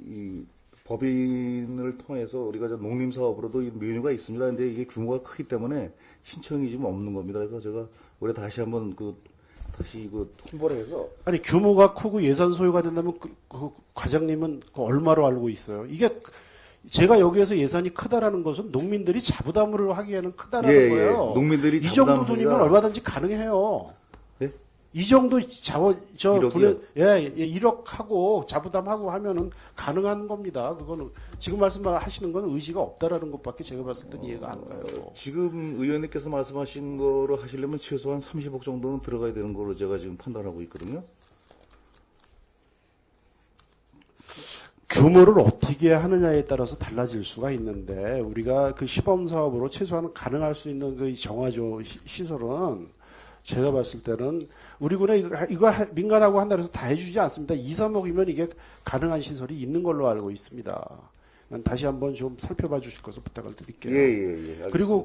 이 법인을 통해서 우리가 농림사업으로도 이 메뉴가 있습니다. 근데 이게 규모가 크기 때문에 신청이 지금 없는 겁니다. 그래서 제가 올해 다시 한번 다시 홍보를 해서. 아니, 규모가 크고 예산 소요가 된다면 그 과장님은 얼마로 알고 있어요? 이게 제가 여기에서 예산이 크다라는 것은 농민들이 자부담으로 하기에는 크다라는 예, 거예요. 농민들이 이 정도 자부담 돈이면 얼마든지 가능해요. 예? 이 정도 1억이요? 1억 하고 자부담하고 하면은 가능한 겁니다. 그거는 지금 말씀하시는 건 의지가 없다라는 것밖에 제가 봤을 땐 이해가 안 가요. 지금 의원님께서 말씀하신 거로 하시려면 최소한 30억 정도는 들어가야 되는 걸로 제가 지금 판단하고 있거든요. 규모를 어떻게 하느냐에 따라서 달라질 수가 있는데 우리가 그 시범 사업으로 최소한 가능할 수 있는 그 정화조 시설은 제가 봤을 때는 우리 군에 이거 민간하고 한다 해서 다 해주지 않습니다. 2, 3억이면 이게 가능한 시설이 있는 걸로 알고 있습니다. 다시 한번 좀 살펴봐 주실 것을 부탁을 드릴게요. 예. 그리고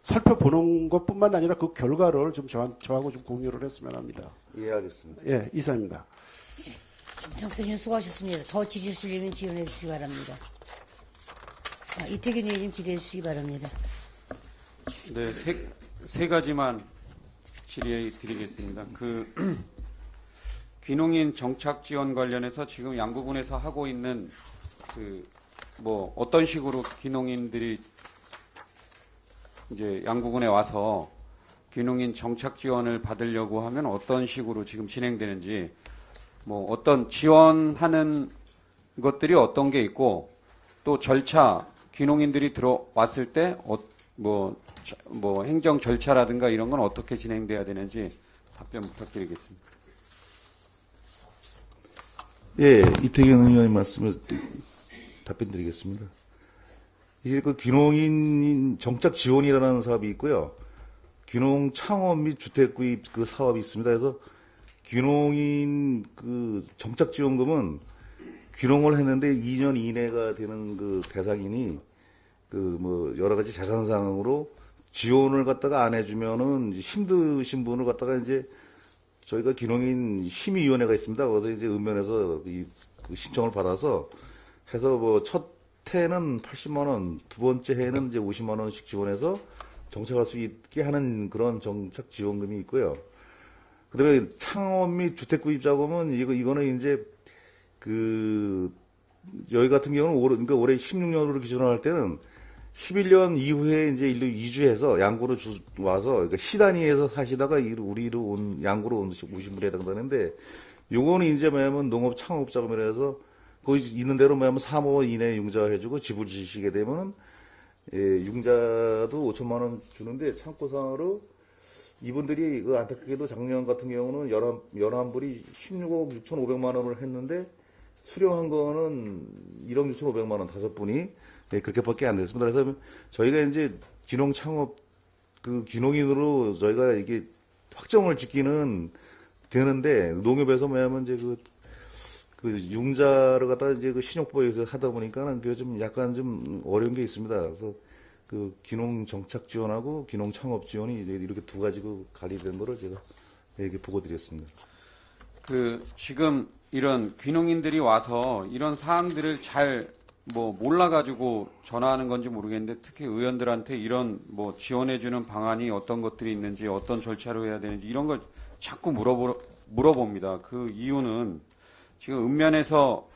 살펴보는 것뿐만 아니라 그 결과를 좀 저하고 좀 공유를 했으면 합니다. 예, 알겠습니다. 예, 이사입니다. 정선님 수고하셨습니다. 더 지지하시려면 지원해 주시기 바랍니다. 이태균 의원님 질의해 주시기 바랍니다. 네, 세 가지만 질의 드리겠습니다. 귀농인 정착 지원 관련해서 지금 양구군에서 하고 있는 어떤 식으로 귀농인들이 이제 양구군에 와서 귀농인 정착 지원을 받으려고 하면 어떤 식으로 지금 진행되는지, 어떤 지원하는 것들이 어떤 게 있고, 또 절차, 귀농인들이 들어왔을 때, 행정 절차라든가 이런 건 어떻게 진행돼야 되는지 답변 부탁드리겠습니다. 예, 이태경 의원님 말씀에 답변 드리겠습니다. 이게 귀농인 정착 지원이라는 사업이 있고요. 귀농 창업 및 주택 구입 사업이 있습니다. 그래서 귀농인 정착 지원금은 귀농을 했는데 2년 이내가 되는 대상인이 여러 가지 재산상으로 지원을 갖다가 안 해주면은 힘드신 분을 갖다가 이제 저희가 귀농인 심의위원회가 있습니다. 거기서 이제 읍면에서 신청을 받아서 해서 첫 해는 80만 원, 두 번째 해는 이제 50만 원씩 지원해서 정착할 수 있게 하는 그런 정착 지원금이 있고요. 그다음에 창업 및 주택 구입 자금은 이거는 이제 여기 같은 경우는 올해 16년으로 기준을 할 때는 11년 이후에 이제 이주해서 양구로 와서 그러니까 시단위에서 사시다가 우리로 양구로 오신 분에 해당되는데 요거는 이제 뭐냐면 농업 창업 자금이라 해서 거기 있는 대로 뭐냐면 3억 이내 융자 해주고 집을 지시게 되면은 융자도 5천만 원 주는데 참고상으로 이분들이 안타깝게도 작년 같은 경우는 11불이 16억 6,500만 원을 했는데 수령한 거는 1억 6,500만 원 5분이 그렇게밖에 안 됐습니다. 그래서 저희가 이제 귀농 창업 귀농인으로 저희가 이게 확정을 짓기는 되는데 농협에서 뭐냐면 이제 융자를 갖다가 이제 신용보에서 하다 보니까는 그게 좀 약간 좀 어려운 게 있습니다. 그래서 귀농 정착 지원하고 귀농 창업 지원이 이렇게 두 가지로 관리된 거를 제가 이렇게 보고 드렸습니다. 지금 이런 귀농인들이 와서 이런 사항들을 잘 뭐 몰라가지고 전화하는 건지 모르겠는데 특히 의원들한테 이런 뭐 지원해주는 방안이 어떤 것들이 있는지 어떤 절차로 해야 되는지 이런 걸 자꾸 물어봅니다. 그 이유는 지금 읍면에서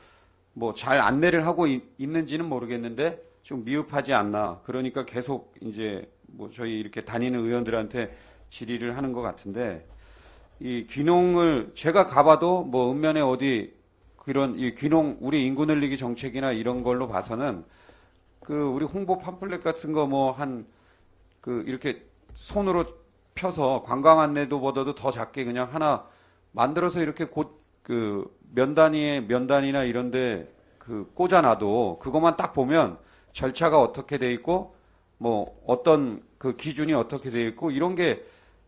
뭐 잘 안내를 하고 있는지는 모르겠는데 좀 미흡하지 않나. 그러니까 계속 이제 뭐 저희 이렇게 다니는 의원들한테 질의를 하는 것 같은데 이 귀농을 제가 가봐도 뭐 읍면에 어디 그런 이 귀농 우리 인구 늘리기 정책이나 이런 걸로 봐서는 그 우리 홍보 팜플렛 같은 거 뭐 한 그 이렇게 손으로 펴서 관광 안내도보다도 더 작게 그냥 하나 만들어서 이렇게 곧 그 면단이나 이런데 그 꽂아놔도 그것만 딱 보면 절차가 어떻게 돼 있고 뭐 어떤 그 기준이 어떻게 돼 있고 이런 게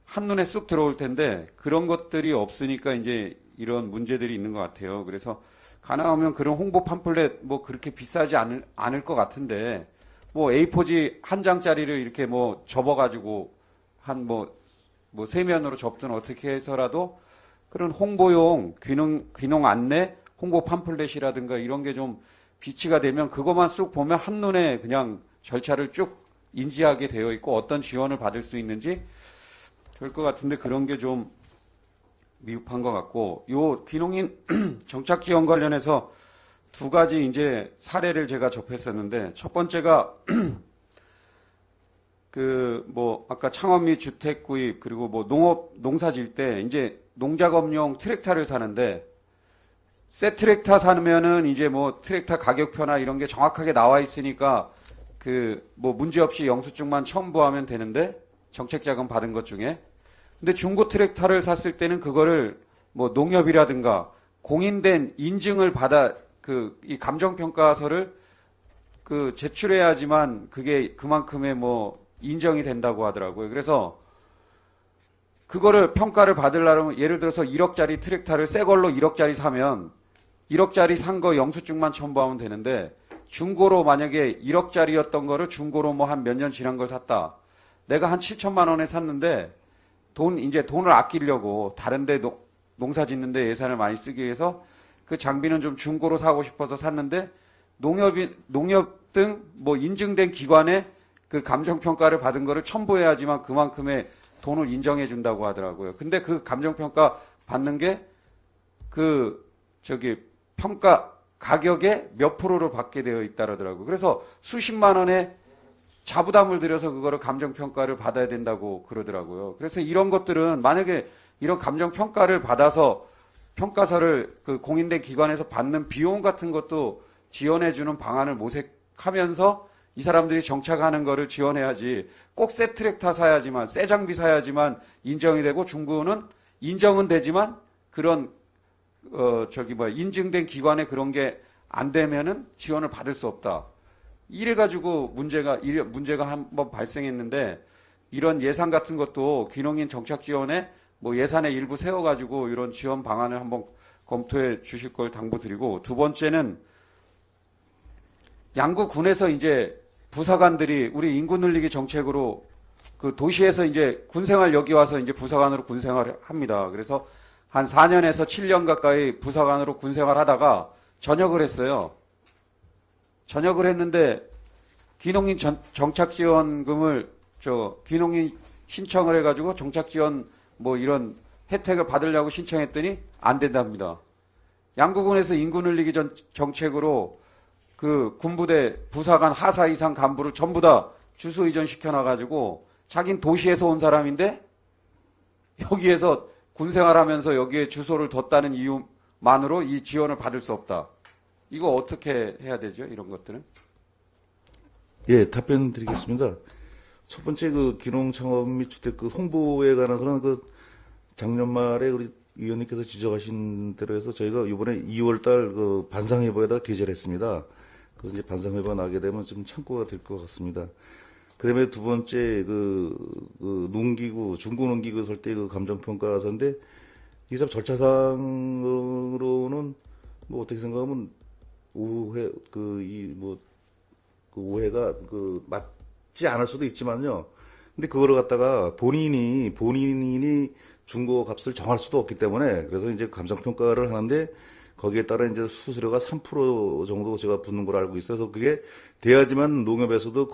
한눈에 쑥 들어올 텐데 그런 것들이 없으니까 이제 이런 문제들이 있는 것 같아요. 그래서 가능하면 그런 홍보 팜플렛 뭐 그렇게 비싸지 않을 것 같은데 뭐 A4지 한 장짜리를 이렇게 뭐 접어가지고 한 뭐 세면으로 접든 어떻게 해서라도 그런 홍보용 귀농 안내 홍보 팜플렛이라든가 이런 게 좀 비치가 되면 그것만 쑥 보면 한눈에 그냥 절차를 쭉 인지하게 되어 있고 어떤 지원을 받을 수 있는지 될 것 같은데 그런 게 좀 미흡한 것 같고 요 귀농인 정착 지원 관련해서 두 가지 이제 사례를 제가 접했었는데 첫 번째가 그 뭐 아까 창업 및 주택 구입 그리고 뭐 농사 질 때 이제 농작업용 트랙터를 사는데 새 트랙터 사면은 이제 뭐 트랙터 가격표나 이런 게 정확하게 나와 있으니까 그 뭐 문제 없이 영수증만 첨부하면 되는데 정책자금 받은 것 중에 근데 중고 트랙터를 샀을 때는 그거를 뭐 농협이라든가 공인된 인증을 받아 그 이 감정평가서를 그 제출해야지만 그게 그만큼의 뭐 인정이 된다고 하더라고요. 그래서 그거를 평가를 받으려면 예를 들어서 1억짜리 트랙터를 새 걸로 1억짜리 사면 1억짜리 산 거 영수증만 첨부하면 되는데 중고로 만약에 1억짜리였던 거를 중고로 뭐 한 몇 년 지난 걸 샀다. 내가 한 7천만 원에 샀는데 이제 돈을 아끼려고 다른데 농사 짓는데 예산을 많이 쓰기 위해서 그 장비는 좀 중고로 사고 싶어서 샀는데 농협 등 뭐 인증된 기관에 그 감정평가를 받은 거를 첨부해야지만 그만큼의 돈을 인정해 준다고 하더라고요. 근데 그 감정평가 받는 게 그 평가 가격의 몇 프로를 받게 되어 있다라더라고요. 그래서 수십만 원의 자부담을 들여서 그거를 감정평가를 받아야 된다고 그러더라고요. 그래서 이런 것들은 만약에 이런 감정평가를 받아서 평가서를 그 공인된 기관에서 받는 비용 같은 것도 지원해주는 방안을 모색하면서 이 사람들이 정착하는 거를 지원해야지 꼭 새 트랙터 사야지만 새 장비 사야지만 인정이 되고 중고는 인정은 되지만 그런 인증된 기관에 그런 게 안 되면은 지원을 받을 수 없다. 이래가지고 문제가 한번 발생했는데 이런 예산 같은 것도 귀농인 정착 지원에 뭐 예산에 일부 세워가지고 이런 지원 방안을 한번 검토해 주실 걸 당부드리고 두 번째는 양구군에서 이제 부사관들이 우리 인구 늘리기 정책으로 그 도시에서 이제 군생활 여기 와서 이제 부사관으로 군생활을 합니다. 그래서 한 4년에서 7년 가까이 부사관으로 군생활 하다가 전역을 했어요. 전역을 했는데 귀농인 정착지원금을 귀농인 신청을 해가지고 정착지원 뭐 이런 혜택을 받으려고 신청했더니 안 된답니다. 양구군에서 인구 늘리기 정책으로 그 군부대 부사관 하사 이상 간부를 전부 다 주소 이전 시켜놔가지고 자긴 도시에서 온 사람인데 여기에서 군생활하면서 여기에 주소를 뒀다는 이유만으로 이 지원을 받을 수 없다. 이거 어떻게 해야 되죠? 이런 것들은? 예, 답변 드리겠습니다. 첫 번째 그 귀농 창업 및 주택 그 홍보에 관해서는 그 작년 말에 우리 위원님께서 지적하신 대로 해서 저희가 이번에 2월달 그 반상회보에다 게재를 했습니다. 그래서 이제 반상회보가 나게 되면 좀 참고가 될 것 같습니다. 그 다음에 두 번째 그 농기구, 중고 농기구 설 때 그 감정평가서인데 이게 참 절차상으로는 뭐 어떻게 생각하면 오해가 맞지 않을 수도 있지만요. 근데 그거를 갖다가 본인이 중고 값을 정할 수도 없기 때문에 그래서 이제 감정평가를 하는데 거기에 따라 이제 수수료가 3% 정도 제가 붙는 걸로 알고 있어서 그게 돼야지만 농협에서도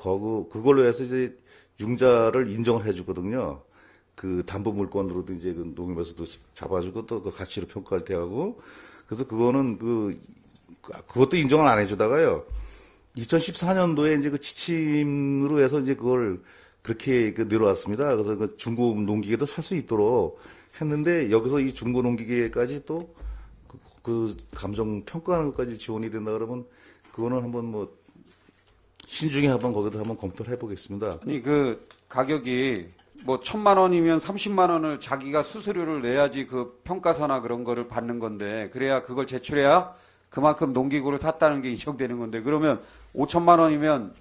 그걸로 해서 이제 융자를 인정을 해주거든요. 그 담보 물건으로도 이제 그 농협에서도 잡아주고 또 그 가치로 평가할 때 하고 그래서 그거는 그것도 인정을 안 해주다가요. 2014년도에 이제 그 지침으로 해서 이제 그걸 그렇게 내려왔습니다. 그래서 그 중고 농기계도 살 수 있도록 했는데 여기서 이 중고 농기계까지 또 그 감정 평가하는 것까지 지원이 된다 그러면 그거는 한번 뭐 신중히 한번 거기도 한번 검토를 해보겠습니다. 아니 그 가격이 뭐 1,000만 원이면 30만 원을 자기가 수수료를 내야지 그 평가서나 그런 거를 받는 건데 그래야 그걸 제출해야 그만큼 농기구를 샀다는 게 인정되는 건데 그러면 5천만 원이면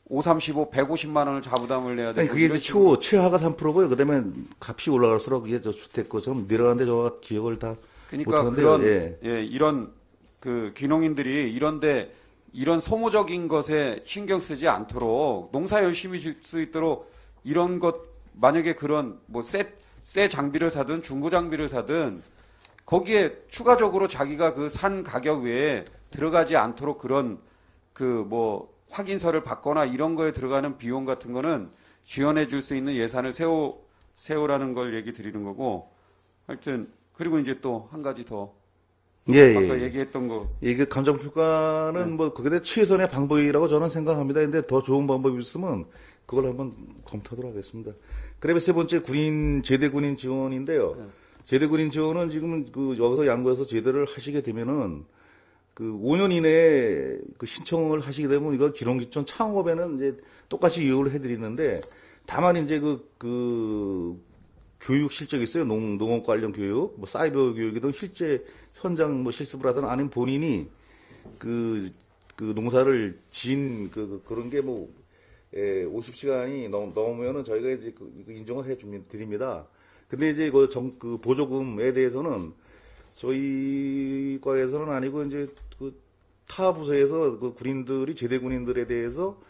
5, 35, 150만 원을 자부담을 내야 되고 아니, 그게 이제 최하가 3%고요. 그다음에 값이 올라갈수록 이게 저 주택거처럼 내려가는데 저 기억을 다 그러니까 못하는데요. 그런 예. 이런 그 귀농인들이 이런데 이런 소모적인 것에 신경 쓰지 않도록 농사 열심히 질 수 있도록 이런 것 만약에 그런 뭐 새 장비를 사든 중고 장비를 사든 거기에 추가적으로 자기가 그 산 가격 외에 들어가지 않도록 그런 그 뭐 확인서를 받거나 이런 거에 들어가는 비용 같은 거는 지원해 줄 수 있는 예산을 세우라는 걸 얘기 드리는 거고 하여튼 그리고 이제 또 한 가지 더 예, 아까 예. 얘기했던 거 이게 감정평가는 뭐 그게 다 최선의 방법이라고 저는 생각합니다. 근데 더 좋은 방법이 있으면 그걸 한번 검토하도록 하겠습니다. 그다음에 세 번째 제대 군인 지원인데요. 제대 군인 지원은 지금은 여기서 양구에서 제대를 하시게 되면은 5년 이내에 신청을 하시게 되면 이거 기농기촌 창업에는 이제 똑같이 이용을 해드리는데 다만 이제 교육 실적이 있어요. 농업 관련 교육, 뭐 사이버 교육이든 실제 현장 뭐 실습을 하든 아니면 본인이 농사를 그런 게 뭐 50시간이 넘으면은 저희가 이제 이거 인정을 드립니다. 근데 이제 보조금에 대해서는 저희 과에서는 아니고 이제 타 부서에서 군인들이 제대 군인들에 대해서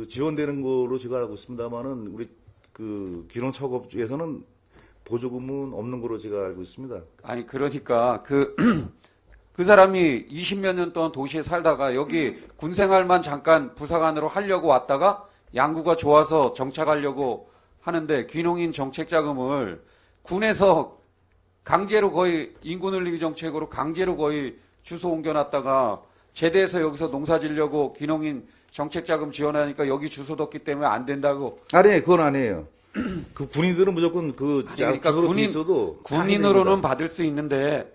지원되는 거로 제가 알고 있습니다만은 우리 기농 창업 쪽에서는 보조금은 없는 거로 제가 알고 있습니다. 아니 그러니까 그 사람이 20몇 년 동안 도시에 살다가 여기 군 생활만 잠깐 부사관으로 하려고 왔다가 양구가 좋아서 정착하려고 하는데 귀농인 정책 자금을 군에서 강제로 거의 인구 늘리기 정책으로 강제로 거의 주소 옮겨놨다가 제대해서 여기서 농사 지려고 귀농인 정책 자금 지원하니까 여기 주소 뒀기 때문에 안 된다고. 아니, 그건 아니에요. 군인들은 무조건 그러니까 주소로 돼 있어도 군인으로는 받을 수 있는데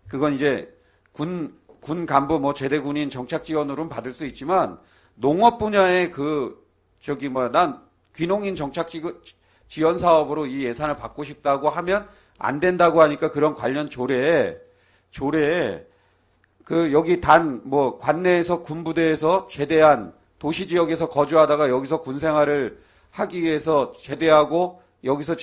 그건 이제 군 간부 뭐 제대 군인 정착 지원으로는 받을 수 있지만 농업 분야의 난 귀농인 정착 지원 사업으로 이 예산을 받고 싶다고 하면 안 된다고 하니까 그런 관련 조례에 여기 관내에서 군부대에서 제대한 도시 지역에서 거주하다가 여기서 군 생활을 하기 위해서 제대하고 여기서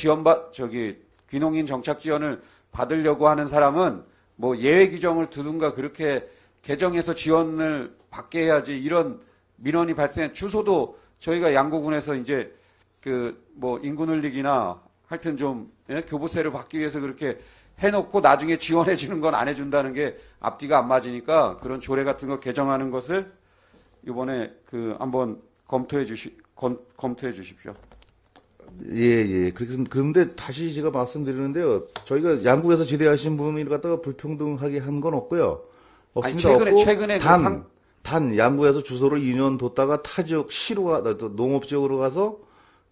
귀농인 정착 지원을 받으려고 하는 사람은 뭐 예외 규정을 두든가 그렇게 개정해서 지원을 받게 해야지 이런 민원이 발생, 주소도 저희가 양구군에서 이제 인구 늘리기나 하여튼 좀, 교부세를 받기 위해서 그렇게 해놓고 나중에 지원해 주는 건 안 해준다는 게 앞뒤가 안 맞으니까 그런 조례 같은 거 개정하는 것을 이번에 한번 검토해 주십시오. 예. 그런데 다시 제가 말씀드리는데요. 저희가 양구에서 제대하신 분을 갖다가 불평등하게 한 건 없고요. 없습니다. 아니, 최근에 단 양구에서 주소를 2년 뒀다가 타 지역 농업 지역으로 가서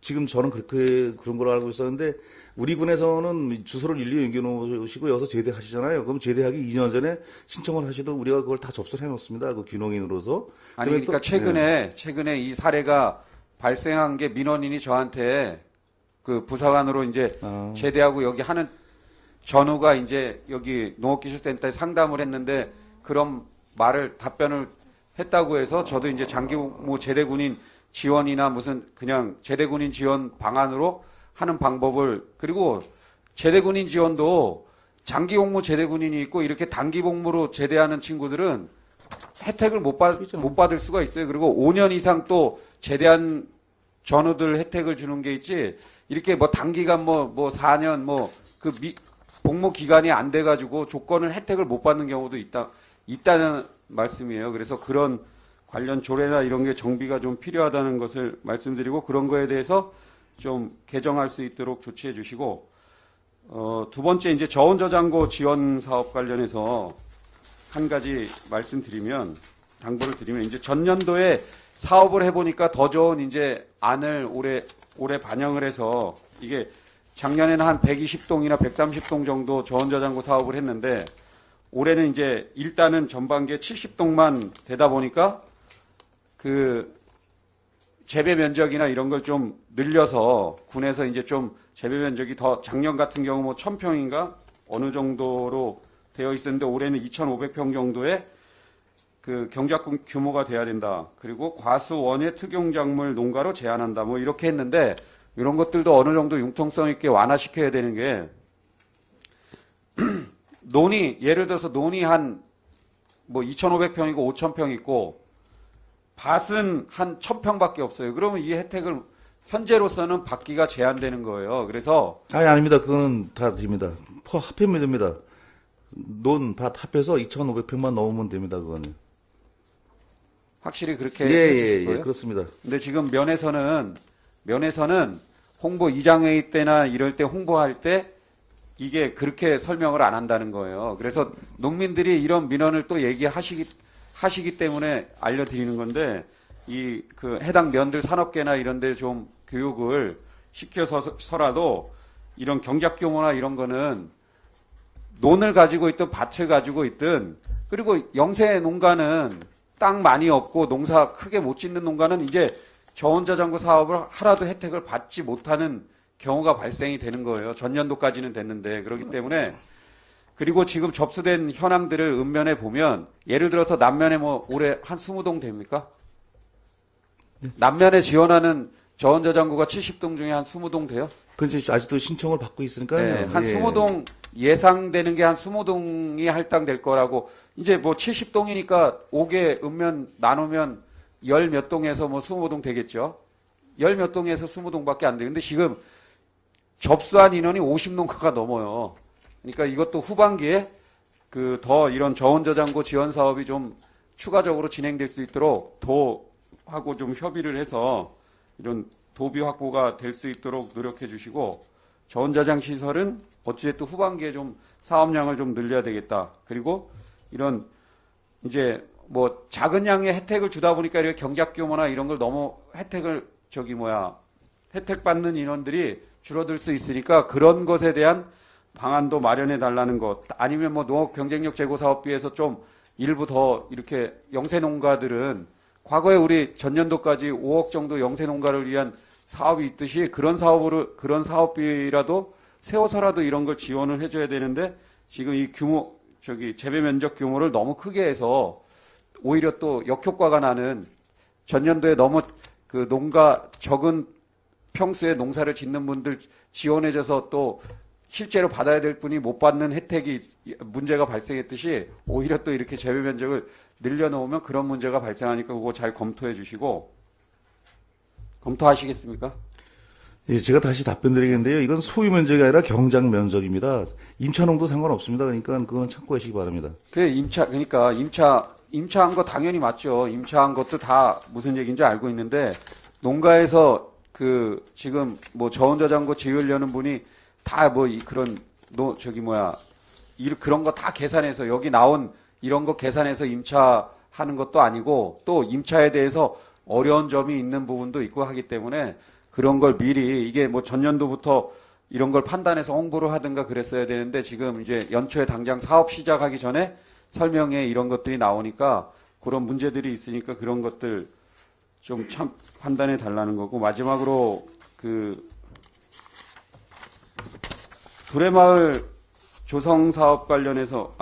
지금 저는 그런 걸 알고 있었는데 우리 군에서는 주소를 일일이 옮겨놓으시고 여기서 제대하시잖아요. 그럼 제대하기 2년 전에 신청을 하셔도 우리가 그걸 다 접수를 해놓습니다. 귀농인으로서. 아니 그러니까 최근에 이 사례가 발생한 게 민원인이 저한테 부사관으로 이제 제대하고 여기 하는 전후가 이제 여기 농업기술센터에 상담을 했는데 그런 답변을 했다고 해서 저도 이제 장기복무 제대군인 지원이나 무슨 그냥 제대군인 지원 방안으로 하는 방법을, 그리고 제대군인 지원도 장기복무 제대군인이 있고 이렇게 단기복무로 제대하는 친구들은 혜택을 못 받을 수가 있어요. 그리고 5년 이상 또 제대한 전우들 혜택을 주는 게 있지, 이렇게 뭐 단기간 뭐 4년 복무 기간이 안 돼가지고 조건을 혜택을 못 받는 경우도 있다는 말씀이에요. 그래서 그런 관련 조례나 이런 게 정비가 좀 필요하다는 것을 말씀드리고 그런 거에 대해서 좀 개정할 수 있도록 조치해 주시고, 두 번째 이제 저온저장고 지원 사업 관련해서 한 가지 말씀드리면, 당부를 드리면, 이제 전년도에 사업을 해보니까 더 좋은 이제 안을 올해 반영을 해서 이게 작년에는 한 120동이나 130동 정도 저온저장고 사업을 했는데 올해는 이제 일단은 전반기에 70동만 되다 보니까 그 재배 면적이나 이런 걸 좀 늘려서 군에서 이제 좀 재배 면적이 더 작년 같은 경우 뭐 1000평인가 어느 정도로 되어 있었는데 올해는 2500평 정도의 그 경작 규모가 돼야 된다. 그리고 과수 원예 특용작물 농가로 제한한다. 뭐 이렇게 했는데 이런 것들도 어느 정도 융통성 있게 완화시켜야 되는 게 논이 예를 들어서 논이 한 뭐 2,500평이고 5,000평 있고 밭은 한 1,000평밖에 없어요. 그러면 이 혜택을 현재로서는 받기가 제한되는 거예요. 그래서 아닙니다. 그거는 다 드립니다. 합하면 됩니다. 논, 밭 합해서 2,500평만 넣으면 됩니다. 그거는. 확실히 그렇게 예, 거예요? 그렇습니다. 근데 지금 면에서는 홍보 이장회의 때나 이럴 때 홍보할 때 이게 그렇게 설명을 안 한다는 거예요. 그래서 농민들이 이런 민원을 또 하시기 때문에 알려드리는 건데 이 그 해당 면들 산업계나 이런 데 좀 교육을 시켜서라도 이런 경작 규모나 이런 거는 논을 가지고 있든 밭을 가지고 있든 그리고 영세 농가는 땅 많이 없고 농사 크게 못 짓는 농가는 이제 저온저장고 사업을 하라도 혜택을 받지 못하는 경우가 발생이 되는 거예요. 전년도까지는 됐는데 그렇기 때문에 그리고 지금 접수된 현황들을 읍면에 보면 예를 들어서 남면에 뭐 올해 한 20동 됩니까? 남면에 지원하는 저온저장고가 70동 중에 한 20동 돼요? 그런데 아직도 신청을 받고 있으니까요. 네, 한 예. 20동 예상되는 게 한 20동이 할당될 거라고 이제 뭐 70동이니까 5개 읍면 나누면 열 몇 동에서 뭐 20동 되겠죠. 열 몇 동에서 20동밖에 안 돼요. 근데 지금 접수한 인원이 50농가가 넘어요. 그러니까 이것도 후반기에 그 더 이런 저온저장고 지원 사업이 좀 추가적으로 진행될 수 있도록 도하고 좀 협의를 해서 이런 도비 확보가 될 수 있도록 노력해 주시고 저온저장 시설은 어찌됐든 후반기에 좀 사업량을 좀 늘려야 되겠다. 그리고 이런 이제 뭐 작은 양의 혜택을 주다 보니까 이렇게 경작 규모나 이런 걸 너무 혜택을 혜택 받는 인원들이 줄어들 수 있으니까 그런 것에 대한 방안도 마련해 달라는 것 아니면 뭐 농업 경쟁력 제고 사업비에서 좀 일부 더 이렇게 영세 농가들은 과거에 우리 전년도까지 5억 정도 영세 농가를 위한 사업이 있듯이 그런 사업비라도 세워서라도 이런 걸 지원을 해줘야 되는데 지금 이 재배 면적 규모를 너무 크게 해서 오히려 또 역효과가 나는 전년도에 너무 그 농가 적은 평수에 농사를 짓는 분들 지원해줘서 또 실제로 받아야 될 분이 못 받는 혜택이 문제가 발생했듯이 오히려 또 이렇게 재배 면적을 늘려놓으면 그런 문제가 발생하니까 그거 잘 검토해 주시고 검토하시겠습니까? 예, 제가 다시 답변 드리겠는데요. 이건 소유 면적이 아니라 경작 면적입니다. 임차농도 상관없습니다. 그러니까 그건 참고하시기 바랍니다. 그러니까 임차한 거 당연히 맞죠. 임차한 것도 다 무슨 얘기인지 알고 있는데 농가에서 그 지금 뭐 저온저장고 지으려는 분이 다 뭐 그런 그런 거 다 계산해서 여기 나온 이런 거 계산해서 임차하는 것도 아니고 또 임차에 대해서 어려운 점이 있는 부분도 있고 하기 때문에 그런 걸 미리 이게 뭐 전년도부터 이런 걸 판단해서 홍보를 하든가 그랬어야 되는데 지금 이제 연초에 당장 사업 시작하기 전에 설명에 이런 것들이 나오니까 그런 문제들이 있으니까 그런 것들 좀 참 판단해 달라는 거고 마지막으로 그 두레마을 조성 사업 관련해서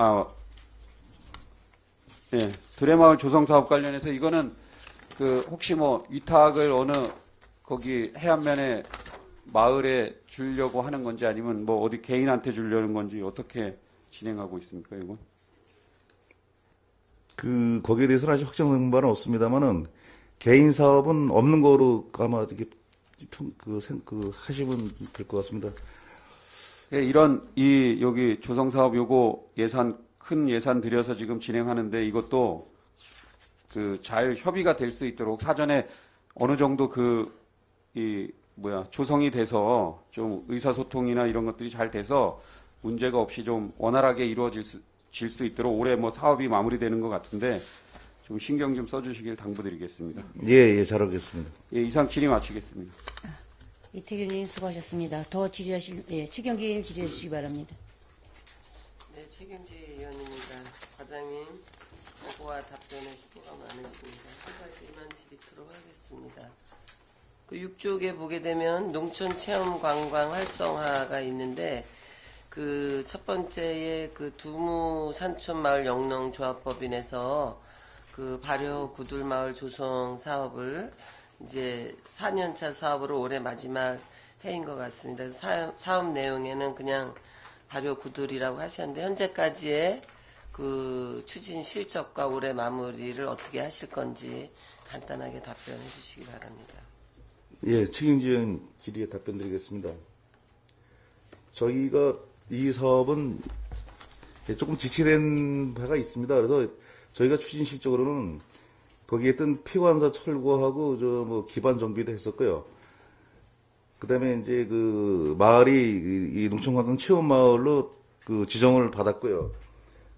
두레마을 조성 사업 관련해서 이거는 그 혹시 뭐 위탁을 어느 거기 해안면에 마을에 주려고 하는 건지 아니면 뭐 어디 개인한테 주려는 건지 어떻게 진행하고 있습니까, 이건? 거기에 대해서는 아직 확정된 바는 없습니다만은 개인 사업은 없는 거로 아마 어떻게 하시면 될 것 같습니다. 여기 조성사업 요거 큰 예산 들여서 지금 진행하는데 이것도 잘 협의가 될 수 있도록 사전에 어느 정도 조성이 돼서 좀 의사소통이나 이런 것들이 잘 돼서 문제가 없이 좀 원활하게 이루어질 수 있도록 올해 사업이 마무리되는 것 같은데 좀 신경 좀 써주시길 당부드리겠습니다. 예, 잘하겠습니다. 예, 이상 질의 마치겠습니다. 이태규님 수고하셨습니다. 더 질의하실, 최경지 의원님 질의해 주시기 바랍니다. 네, 최경지 의원입니다. 과장님, 보고와 답변에 수고가 많으십니다. 한 가지만 질의토록 하겠습니다. 6쪽에 보게 되면 농촌 체험 관광 활성화가 있는데 첫 번째에 두무 산촌 마을 영농 조합법인에서 발효 구들 마을 조성 사업을 이제 4년차 사업으로 올해 마지막 해인 것 같습니다. 사업 내용에는 그냥 발효 구들이라고 하셨는데 현재까지의 추진 실적과 올해 마무리를 어떻게 하실 건지 간단하게 답변해 주시기 바랍니다. 예, 최경지 의원 질의에 답변드리겠습니다. 저희가 이 사업은 조금 지체된 바가 있습니다. 그래서 저희가 추진 실적으로는 거기에 뜬 폐관사 철거하고 기반 정비도 했었고요. 그다음에 이제 마을이 이 농촌관광 체험 마을로 지정을 받았고요.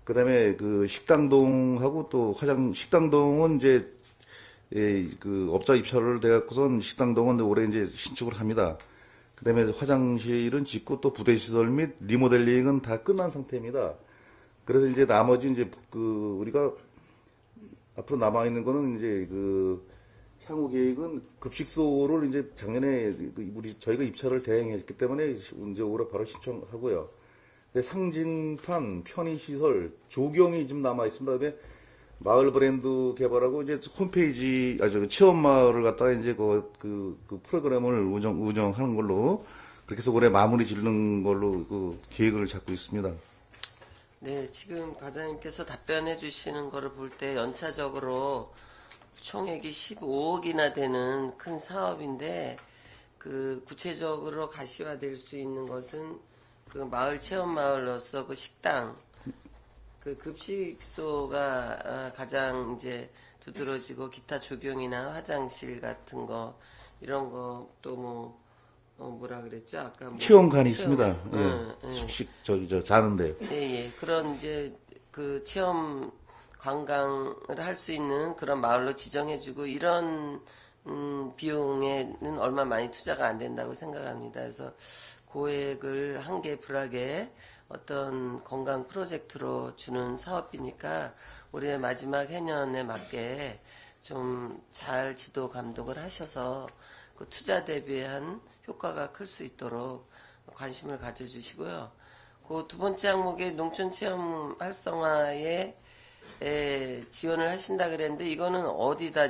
그다음에 식당동하고 또 식당동은 이제 업자 입찰을 돼갖고선 식당동은 올해 이제 신축을 합니다. 그다음에 화장실은 짓고 또 부대시설 및 리모델링은 다 끝난 상태입니다. 그래서 이제 나머지 이제 우리가 앞으로 남아 있는 거는 이제 향후 계획은 급식소를 이제 작년에 저희가 입찰을 대행했기 때문에 이제 올해 바로 신청하고요. 상진판, 편의시설, 조경이 좀 남아 있습니다. 그다음에 마을 브랜드 개발하고 이제 홈페이지, 체험 마을을 갖다가 이제 그 프로그램을 운영하는 걸로 그렇게 해서 올해 마무리 짓는 걸로 계획을 잡고 있습니다. 네, 지금 과장님께서 답변해 주시는 거를 볼 때 연차적으로 총액이 15억이나 되는 큰 사업인데 구체적으로 가시화될 수 있는 것은 마을 체험 마을로서 식당, 급식소가 가장 이제 두드러지고 기타 조경이나 화장실 같은 거 이런 거 또 뭐라 그랬죠? 아까 체험관이 있습니다. 예. 숙식 자는데요. 예. 그런 이제 체험 관광을 할 수 있는 그런 마을로 지정해주고 이런 비용에는 얼마 많이 투자가 안 된다고 생각합니다. 그래서 고액을 한개불하게 어떤 건강 프로젝트로 주는 사업이니까 올해 마지막 해년에 맞게 좀 잘 지도 감독을 하셔서 투자 대비한 효과가 클 수 있도록 관심을 가져주시고요. 두 번째 항목에 농촌 체험 활성화에 지원을 하신다 그랬는데 이거는 어디다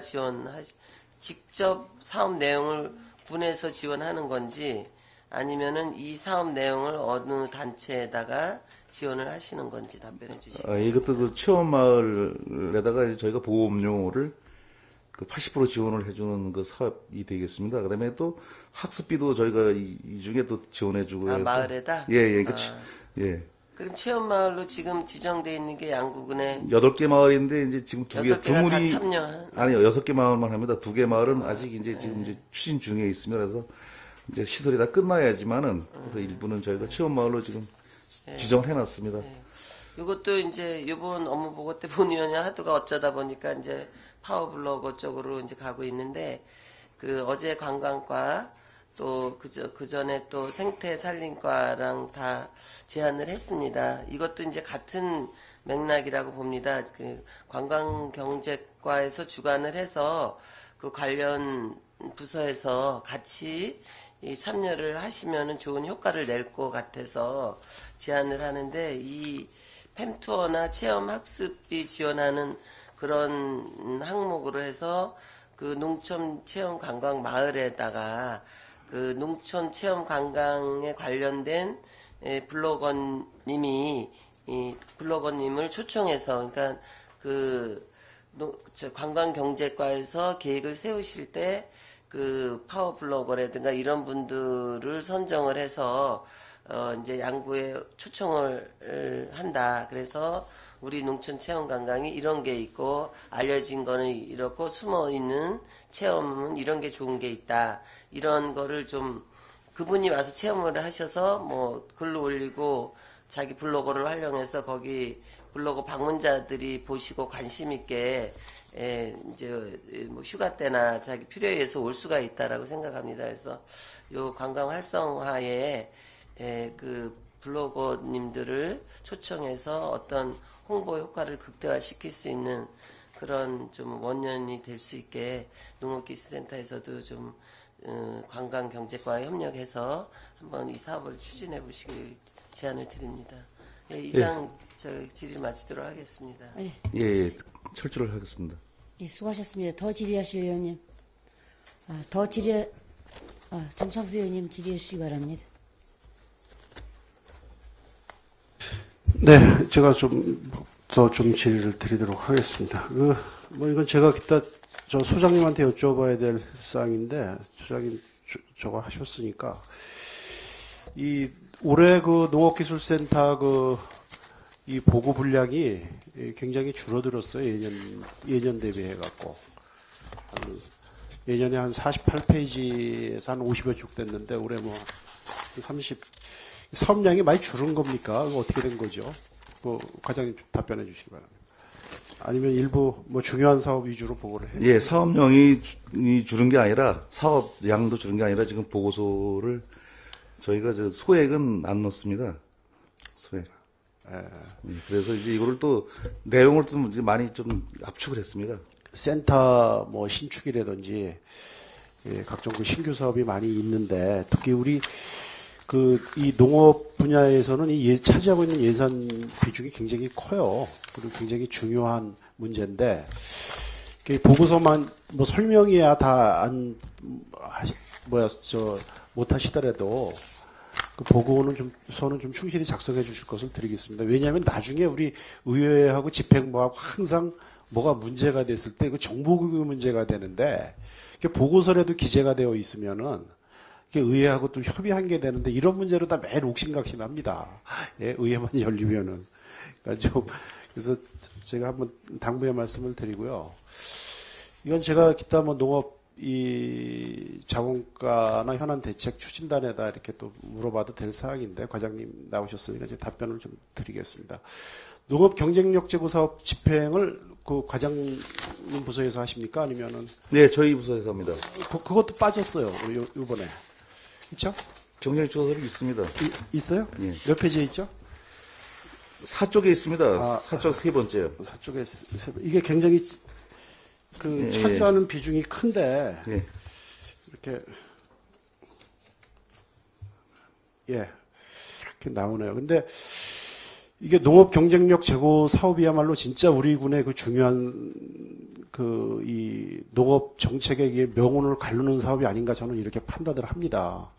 직접 사업 내용을 군에서 지원하는 건지 아니면은 이 사업 내용을 어느 단체에다가 지원을 하시는 건지 답변해 주시죠. 이것도 체험 마을에다가 저희가 보험료를 80% 지원을 해주는 사업이 되겠습니다. 그다음에 또 학습비도 저희가 이 중에 또 지원해주고 해서 마을에다? 예. 예. 그럼 체험 마을로 지금 지정돼 있는 게 양구군에 8개 마을인데 이제 지금 2개 8개가 다 참여한? 아니요, 6개 마을만 합니다. 2개 마을은 아직 이제 지금 이제 추진 중에 있습니다. 그래서 이제 시설이 다 끝나야지만은 그래서 일부는 저희가 체험 마을로 지금 지정을 해놨습니다. 이것도 이제 요번 업무 보고 때 본의원이 하도가 어쩌다 보니까 이제 파워블로거 쪽으로 이제 가고 있는데 어제 관광과 또 그 전에 또 생태산림과랑 다 제안을 했습니다. 이것도 이제 같은 맥락이라고 봅니다. 관광경제과에서 주관을 해서 관련 부서에서 같이 참여를 하시면은 좋은 효과를 낼 것 같아서 제안을 하는데 이 팸투어나 체험 학습비 지원하는 그런 항목으로 해서 농촌 체험 관광 마을에다가 농촌 체험 관광에 관련된 블로거님을 초청해서 그러니까 관광경제과에서 계획을 세우실 때 파워블로거라든가 이런 분들을 선정을 해서 이제 양구에 초청을 한다. 그래서 우리 농촌 체험 관광이 이런 게 있고 알려진 거는 이렇고 숨어 있는 체험은 이런 게 좋은 게 있다. 이런 거를 좀 그분이 와서 체험을 하셔서 뭐 글로 올리고 자기 블로거를 활용해서 거기 블로거 방문자들이 보시고 관심 있게 이제 뭐 휴가 때나 자기 필요에 의해서 올 수가 있다라고 생각합니다. 그래서 요 관광 활성화에 그 블로거님들을 초청해서 어떤 홍보 효과를 극대화시킬 수 있는 그런 좀 원년이 될 수 있게 농업기술센터에서도 좀 관광 경제과와 협력해서 한번 이 사업을 추진해 보시길 제안을 드립니다. 예, 이상 저 질의 마치도록 하겠습니다. 예, 예, 철저를 하겠습니다. 예, 수고하셨습니다. 더 질의하시오, 의원님. 정창수 의원님 질의해 주시기 바랍니다. 네, 제가 더 질의를 드리도록 하겠습니다. 뭐 이건 제가 기타 저 소장님한테 여쭤봐야 될 사항인데, 소장님 저거 하셨으니까. 올해 그 농업기술센터 이 보고 분량이 굉장히 줄어들었어요. 예년 대비해갖고. 예년에 한 48페이지에서 한 50여 쪽 됐는데, 올해 뭐 30, 사업량이 많이 줄은 겁니까? 어떻게 된 거죠? 과장님 좀 답변해 주시기 바랍니다. 아니면 일부 뭐 중요한 사업 위주로 보고를 해요? 예, 사업량이 줄은 게 아니라 사업량도 줄은 게 아니라 지금 보고서를 저희가 소액은 안 넣습니다. 소액. 그래서 이제 이거를 또 내용을 좀 이제 많이 좀 압축을 했습니다. 센터 뭐 신축이라든지 각종 그 신규 사업이 많이 있는데 특히 우리 이 농업 분야에서는 차지하고 있는 예산 비중이 굉장히 커요. 그리고 굉장히 중요한 문제인데, 보고서만 뭐 설명이야 다 못 하시더라도 그 보고는 서는 좀 충실히 작성해 주실 것을 드리겠습니다. 왜냐하면 나중에 우리 의회하고 집행부하고 항상 뭐가 문제가 됐을 때 그 정보교육 문제가 되는데, 보고서라도 기재가 되어 있으면은 의회하고 또 협의한 게 되는데 이런 문제로 다 매일 옥신각신합니다. 예, 의회만 열리면은. 그래서 제가 한번 당부의 말씀을 드리고요. 이건 제가 기타 뭐 농업 자원가나 현안 대책 추진단에다 이렇게 또 물어봐도 될 사항인데 과장님 나오셨으니까 이제 답변을 좀 드리겠습니다. 농업 경쟁력 제고 사업 집행을 그 과장님 부서에서 하십니까? 아니면은? 네, 저희 부서에서 합니다. 그것도 빠졌어요. 이번에. 있죠? 경쟁 조사를 있습니다. 있어요? 예. 몇 페이지에 있죠? 4쪽에 있습니다. 4쪽 세 번째요. 4쪽에 이게 굉장히 차지하는 비중이 큰데 이렇게 이렇게 나오네요. 근데 이게 농업 경쟁력 제고 사업이야말로 진짜 우리 군의 그 중요한 이 농업 정책의 명운을 가르는 사업이 아닌가 저는 이렇게 판단을 합니다.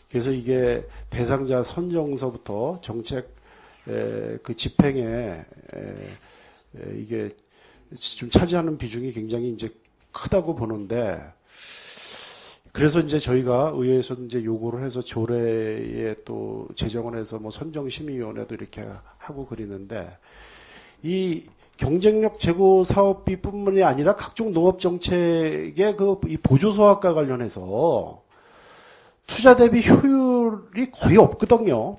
그래서 이게 대상자 선정서부터 정책 그 집행에 이게 좀 차지하는 비중이 굉장히 이제 크다고 보는데, 그래서 이제 저희가 의회에서 이제 요구를 해서 조례에 또 제정을 해서 뭐 선정심의위원회도 이렇게 하고 그리는데, 이 경쟁력 제고 사업비뿐만이 아니라 각종 농업 정책의 이 보조 사업과 관련해서 투자 대비 효율이 거의 없거든요.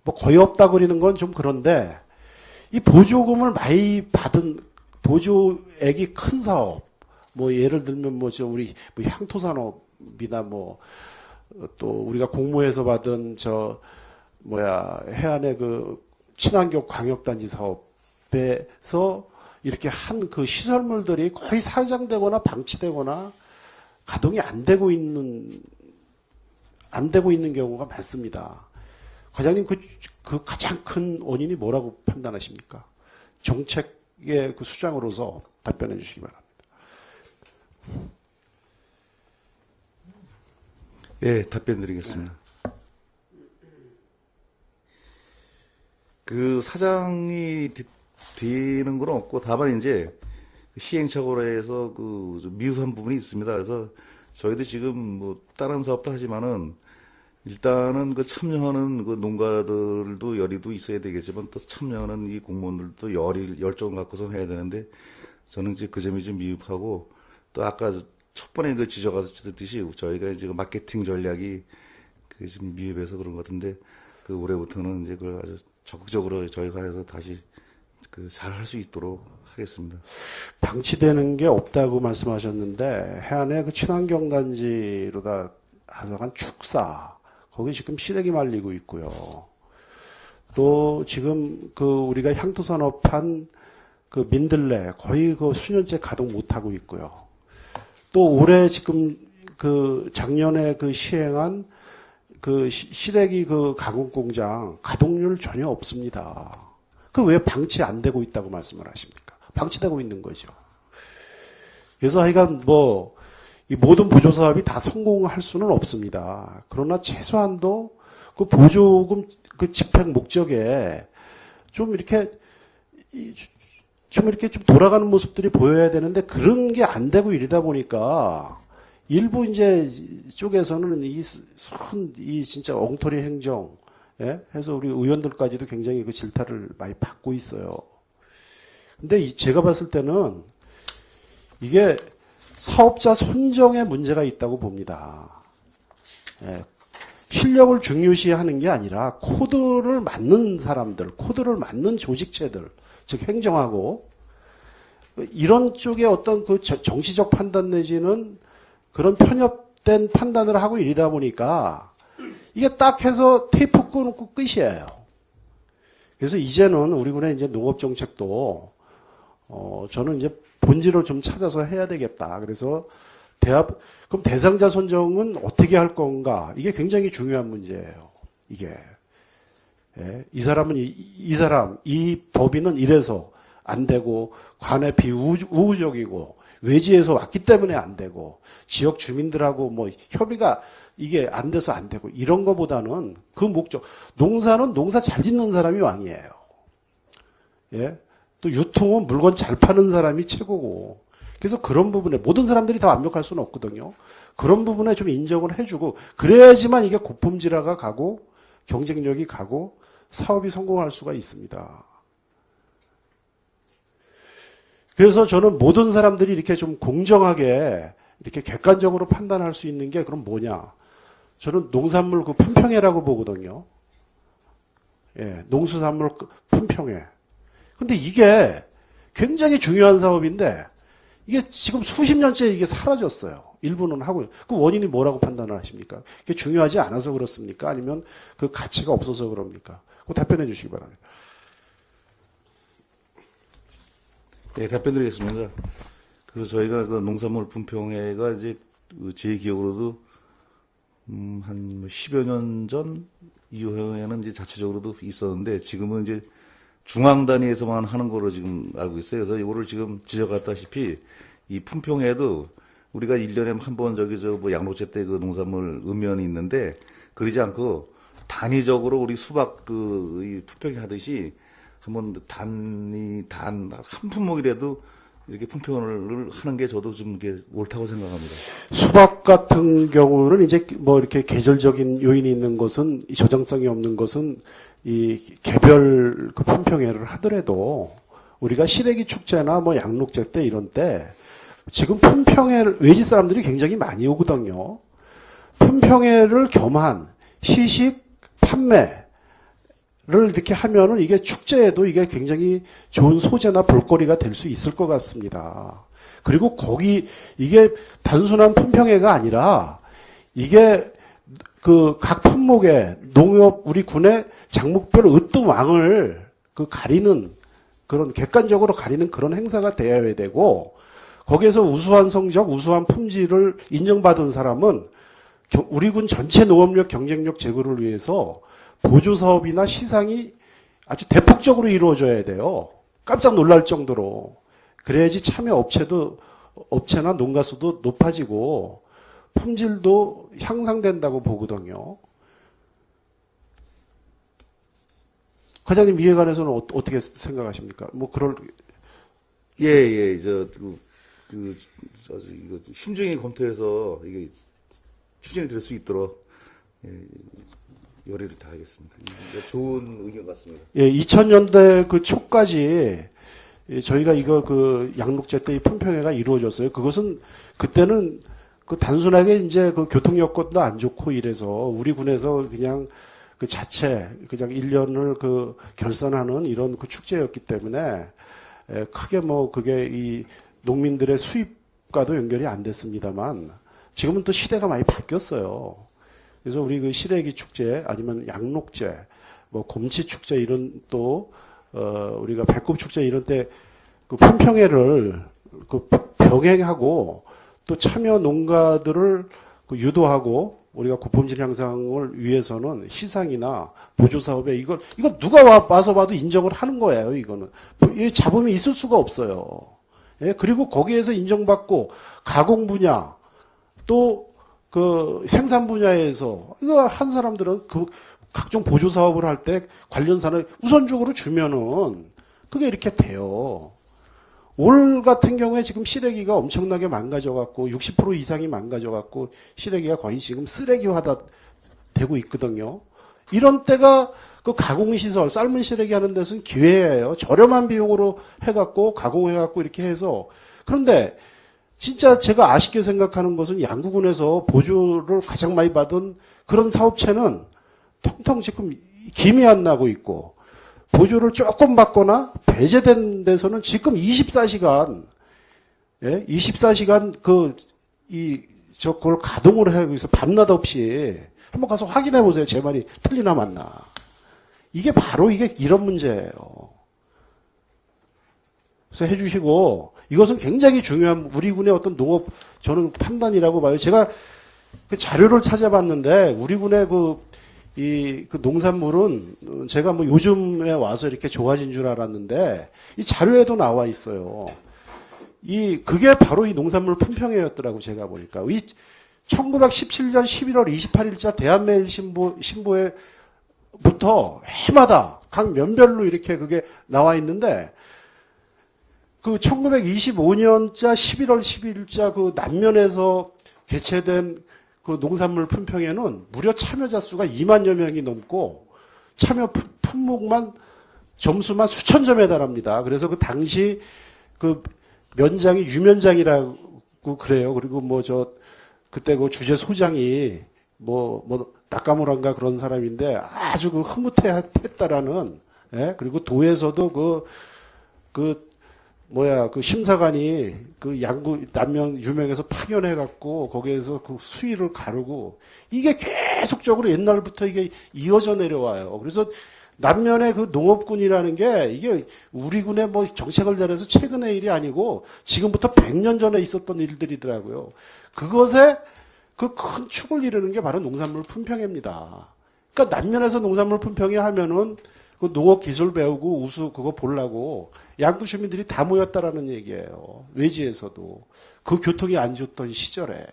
뭐 거의 없다 그리는 건 좀 그런데, 이 보조금을 많이 받은 보조액이 큰 사업, 뭐 예를 들면 우리 뭐 향토산업이나 또 우리가 공모해서 받은 해안의 그 친환경 광역단지 사업에서 이렇게 한 그 시설물들이 거의 사장되거나 방치되거나 가동이 안 되고 있는 경우가 많습니다. 과장님, 그 가장 큰 원인이 뭐라고 판단하십니까? 정책의 그 수장으로서 답변해 주시기 바랍니다. 예, 답변 드리겠습니다. 그 사장이 되는 건 없고, 다만 이제 시행착오로 해서 미흡한 부분이 있습니다. 그래서 저희도 지금 다른 사업도 하지만은 일단은 그 참여하는 그 농가들도 열의도 있어야 되겠지만 또 참여하는 이 공무원들도 열정을 갖고서 해야 되는데 저는 이제 그 점이 좀 미흡하고 또 아까 첫 번에 그 지적하셨듯이 저희가 이제 그 마케팅 전략이 그게 좀 미흡해서 그런 것 같은데 그 올해부터는 이제 그걸 아주 적극적으로 저희가 해서 다시 그 잘 할 수 있도록 하겠습니다. 방치되는 게 없다고 말씀하셨는데 해안에 그 친환경 단지로다 하성한 축사 거기 지금 시래기 말리고 있고요. 또 지금 그 우리가 향토산업한 그 민들레 거의 그 수년째 가동 못 하고 있고요. 또 올해 지금 그 작년에 그 시행한 그 시래기 그 가공 공장 가동률 전혀 없습니다. 그 왜 방치 안 되고 있다고 말씀을 하십니까? 방치되고 있는 거죠. 그래서 하여간 뭐 이 모든 보조 사업이 다 성공할 수는 없습니다. 그러나 최소한도 그 보조금 그 집행 목적에 좀 이렇게 좀 돌아가는 모습들이 보여야 되는데 그런 게 안 되고 이러다 보니까 일부 이제 쪽에서는 이 진짜 엉터리 행정, 예? 해서 우리 의원들까지도 굉장히 그 질타를 많이 받고 있어요. 근데 제가 봤을 때는 이게 사업자 선정에 문제가 있다고 봅니다. 예. 실력을 중요시하는 게 아니라 코드를 맞는 사람들, 코드를 맞는 조직체들, 즉 행정하고 이런 쪽에 어떤 그 정치적 판단 내지는 그런 편협된 판단을 하고 이러다 보니까 이게 딱 해서 테이프 끊고 끝이에요. 그래서 이제는 우리 군의 이제 농업 정책도 저는 이제 본질을 좀 찾아서 해야 되겠다. 그래서 그럼 대상자 선정은 어떻게 할 건가? 이게 굉장히 중요한 문제예요. 이게. 예, 이 사람은 이 사람, 이 법인은 이래서 안 되고, 관에 비우호적이고, 외지에서 왔기 때문에 안 되고, 지역 주민들하고 뭐 협의가 이게 안 돼서 안 되고, 이런 거보다는 그 목적, 농사는 농사 잘 짓는 사람이 왕이에요. 예? 또 유통은 물건 잘 파는 사람이 최고고, 그래서 그런 부분에 모든 사람들이 다 완벽할 수는 없거든요. 그런 부분에 좀 인정을 해주고, 그래야지만 이게 고품질화가 가고, 경쟁력이 가고, 사업이 성공할 수가 있습니다. 그래서 저는 모든 사람들이 이렇게 좀 공정하게 이렇게 객관적으로 판단할 수 있는 게 그럼 뭐냐? 저는 농산물 그 품평회라고 보거든요. 예, 농수산물 품평회. 근데 이게 굉장히 중요한 사업인데 이게 지금 수십 년째 이게 사라졌어요. 일부는 하고. 그 원인이 뭐라고 판단을 하십니까? 그게 중요하지 않아서 그렇습니까? 아니면 그 가치가 없어서 그럽니까? 그거 답변해 주시기 바랍니다. 네, 답변드리겠습니다. 그래서 저희가 그 농산물 분평회가 이제 제 기억으로도 한 10여 년 전 이후에는 이제 자체적으로도 있었는데 지금은 이제 중앙 단위에서만 하는 거로 지금 알고 있어요. 그래서 이거를 지금 지적했다시피 이 품평회도 우리가 1년에 한 번 뭐 양로제 때 그 농산물 음면이 있는데 그러지 않고 단위적으로 우리 수박 이 품평회 하듯이 한번 한 품목이라도 이렇게 품평을 하는 게 저도 좀 이게 옳다고 생각합니다. 수박 같은 경우는 이제 뭐 이렇게 계절적인 요인이 있는 것은 저장성이 없는 것은 이 개별 그 품평회를 하더라도 우리가 시래기 축제나 뭐 양록제 때 이런 때 지금 품평회를 외지 사람들이 굉장히 많이 오거든요. 품평회를 겸한 시식 판매를 이렇게 하면은 이게 축제에도 이게 굉장히 좋은 소재나 볼거리가 될 수 있을 것 같습니다. 그리고 이게 단순한 품평회가 아니라 이게 그 각 품목의 농업 우리 군의 작목별 으뜸왕을 그 가리는 그런 객관적으로 가리는 그런 행사가 되어야 되고 거기에서 우수한 성적, 우수한 품질을 인정받은 사람은 우리 군 전체 농업력 경쟁력 제고를 위해서 보조 사업이나 시상이 아주 대폭적으로 이루어져야 돼요. 깜짝 놀랄 정도로. 그래야지 참여 업체나 농가 수도 높아지고 품질도 향상된다고 보거든요. 과장님 이에 관해서는 어떻게 생각하십니까? 뭐 예, 이거 심중히 검토해서 이게 추진이 될 수 있도록 열의를 다하겠습니다. 좋은 의견 같습니다. 예, 2000년대 그 초까지 저희가 이거 그 양록제 때 이 품평회가 이루어졌어요. 그것은 그때는 그 단순하게 이제 그 교통 여건도 안 좋고 이래서 우리 군에서 그냥 그 자체 그냥 1년을 그 결산하는 이런 그 축제였기 때문에 크게 뭐 그게 이 농민들의 수입과도 연결이 안 됐습니다만 지금은 또 시대가 많이 바뀌었어요. 그래서 우리 그 시래기 축제 아니면 양록제 뭐 곰치 축제 이런 또 우리가 배꼽 축제 이런 때 그 품평회를 그 병행하고 또 참여 농가들을 그 유도하고 우리가 고품질 향상을 위해서는 시상이나 보조 사업에 이거 누가 와서 봐도 인정을 하는 거예요. 이거는 이 잡음이 있을 수가 없어요. 예, 그리고 거기에서 인정받고 가공 분야 또 그 생산 분야에서 이거 한 사람들은 그 각종 보조 사업을 할 때 관련사를 우선적으로 주면은 그게 이렇게 돼요. 올 같은 경우에 지금 시래기가 엄청나게 망가져갖고 60% 이상이 망가져갖고 시래기가 거의 지금 쓰레기화다 되고 있거든요. 이런 때가 그 가공시설, 삶은 시래기 하는 데서는 기회예요. 저렴한 비용으로 해갖고 가공해갖고 이렇게 해서. 그런데 진짜 제가 아쉽게 생각하는 것은 양구군에서 보조를 가장 많이 받은 그런 사업체는 텅텅 지금 김이 안 나고 있고 보조를 조금 받거나 배제된 데서는 지금 24시간, 예? 24시간 그걸 가동을 하고 있어. 밤낮 없이. 한번 가서 확인해 보세요. 제 말이 틀리나 맞나. 이게 바로 이런 문제예요. 그래서 해주시고, 이것은 굉장히 중요한 우리 군의 어떤 농업, 저는 판단이라고 봐요. 제가 그 자료를 찾아봤는데, 우리 군의 그 농산물은 제가 뭐 요즘에 와서 이렇게 좋아진 줄 알았는데, 이 자료에도 나와 있어요. 그게 바로 이 농산물 품평회였더라고, 제가 보니까. 1917년 11월 28일자 대한매일 신보에부터 해마다 각 면별로 이렇게 그게 나와 있는데, 그 1925년자 11월 12일자 그 남면에서 개최된 그 농산물 품평회는 무려 참여자 수가 2만여 명이 넘고 참여 품목만 점수만 수천 점에 달합니다. 그래서 그 당시 그 면장이 유면장이라고 그래요. 그리고 그때 그 주재 소장이 낙가무란가 그런 사람인데 아주 그 흐뭇해했다라는, 예? 그리고 도에서도 그 심사관이 그 양구 남면 유명해서 파견해갖고 거기에서 그 수위를 가르고 이게 계속적으로 옛날부터 이게 이어져 내려와요. 그래서 남면의 그 농업군이라는 게 이게 우리 군의 정책을 잘해서 최근의 일이 아니고 지금부터 100년 전에 있었던 일들이더라고요. 그것에 그 큰 축을 이루는 게 바로 농산물 품평회입니다. 그러니까 남면에서 농산물 품평회 하면은 그 농업 기술 배우고 우수 그거 보려고 양구 주민들이 다 모였다라는 얘기예요. 외지에서도. 그 교통이 안 좋던 시절에.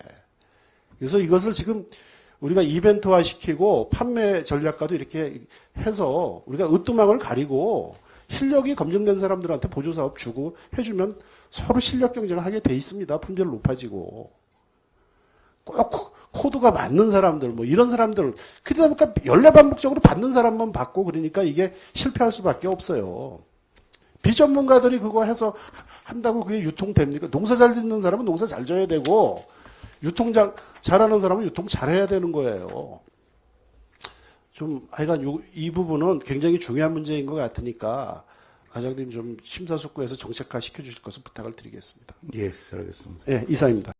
그래서 이것을 지금 우리가 이벤트화 시키고 판매 전략과도 이렇게 해서 우리가 으뜸망을 가리고 실력이 검증된 사람들한테 보조사업 주고 해주면 서로 실력 경쟁을 하게 돼 있습니다. 품질 높아지고. 꼭 코드가 맞는 사람들, 이런 사람들. 그러다 보니까 연례반복적으로 받는 사람만 받고 그러니까 이게 실패할 수밖에 없어요. 비전문가들이 그거 해서 한다고 그게 유통됩니까? 농사 잘 짓는 사람은 농사 잘 져야 되고, 유통 잘하는 사람은 유통 잘해야 되는 거예요. 하여간 이 부분은 굉장히 중요한 문제인 것 같으니까, 과장님 좀 심사숙고해서 정책화 시켜주실 것을 부탁을 드리겠습니다. 예, 잘하겠습니다. 예, 이상입니다.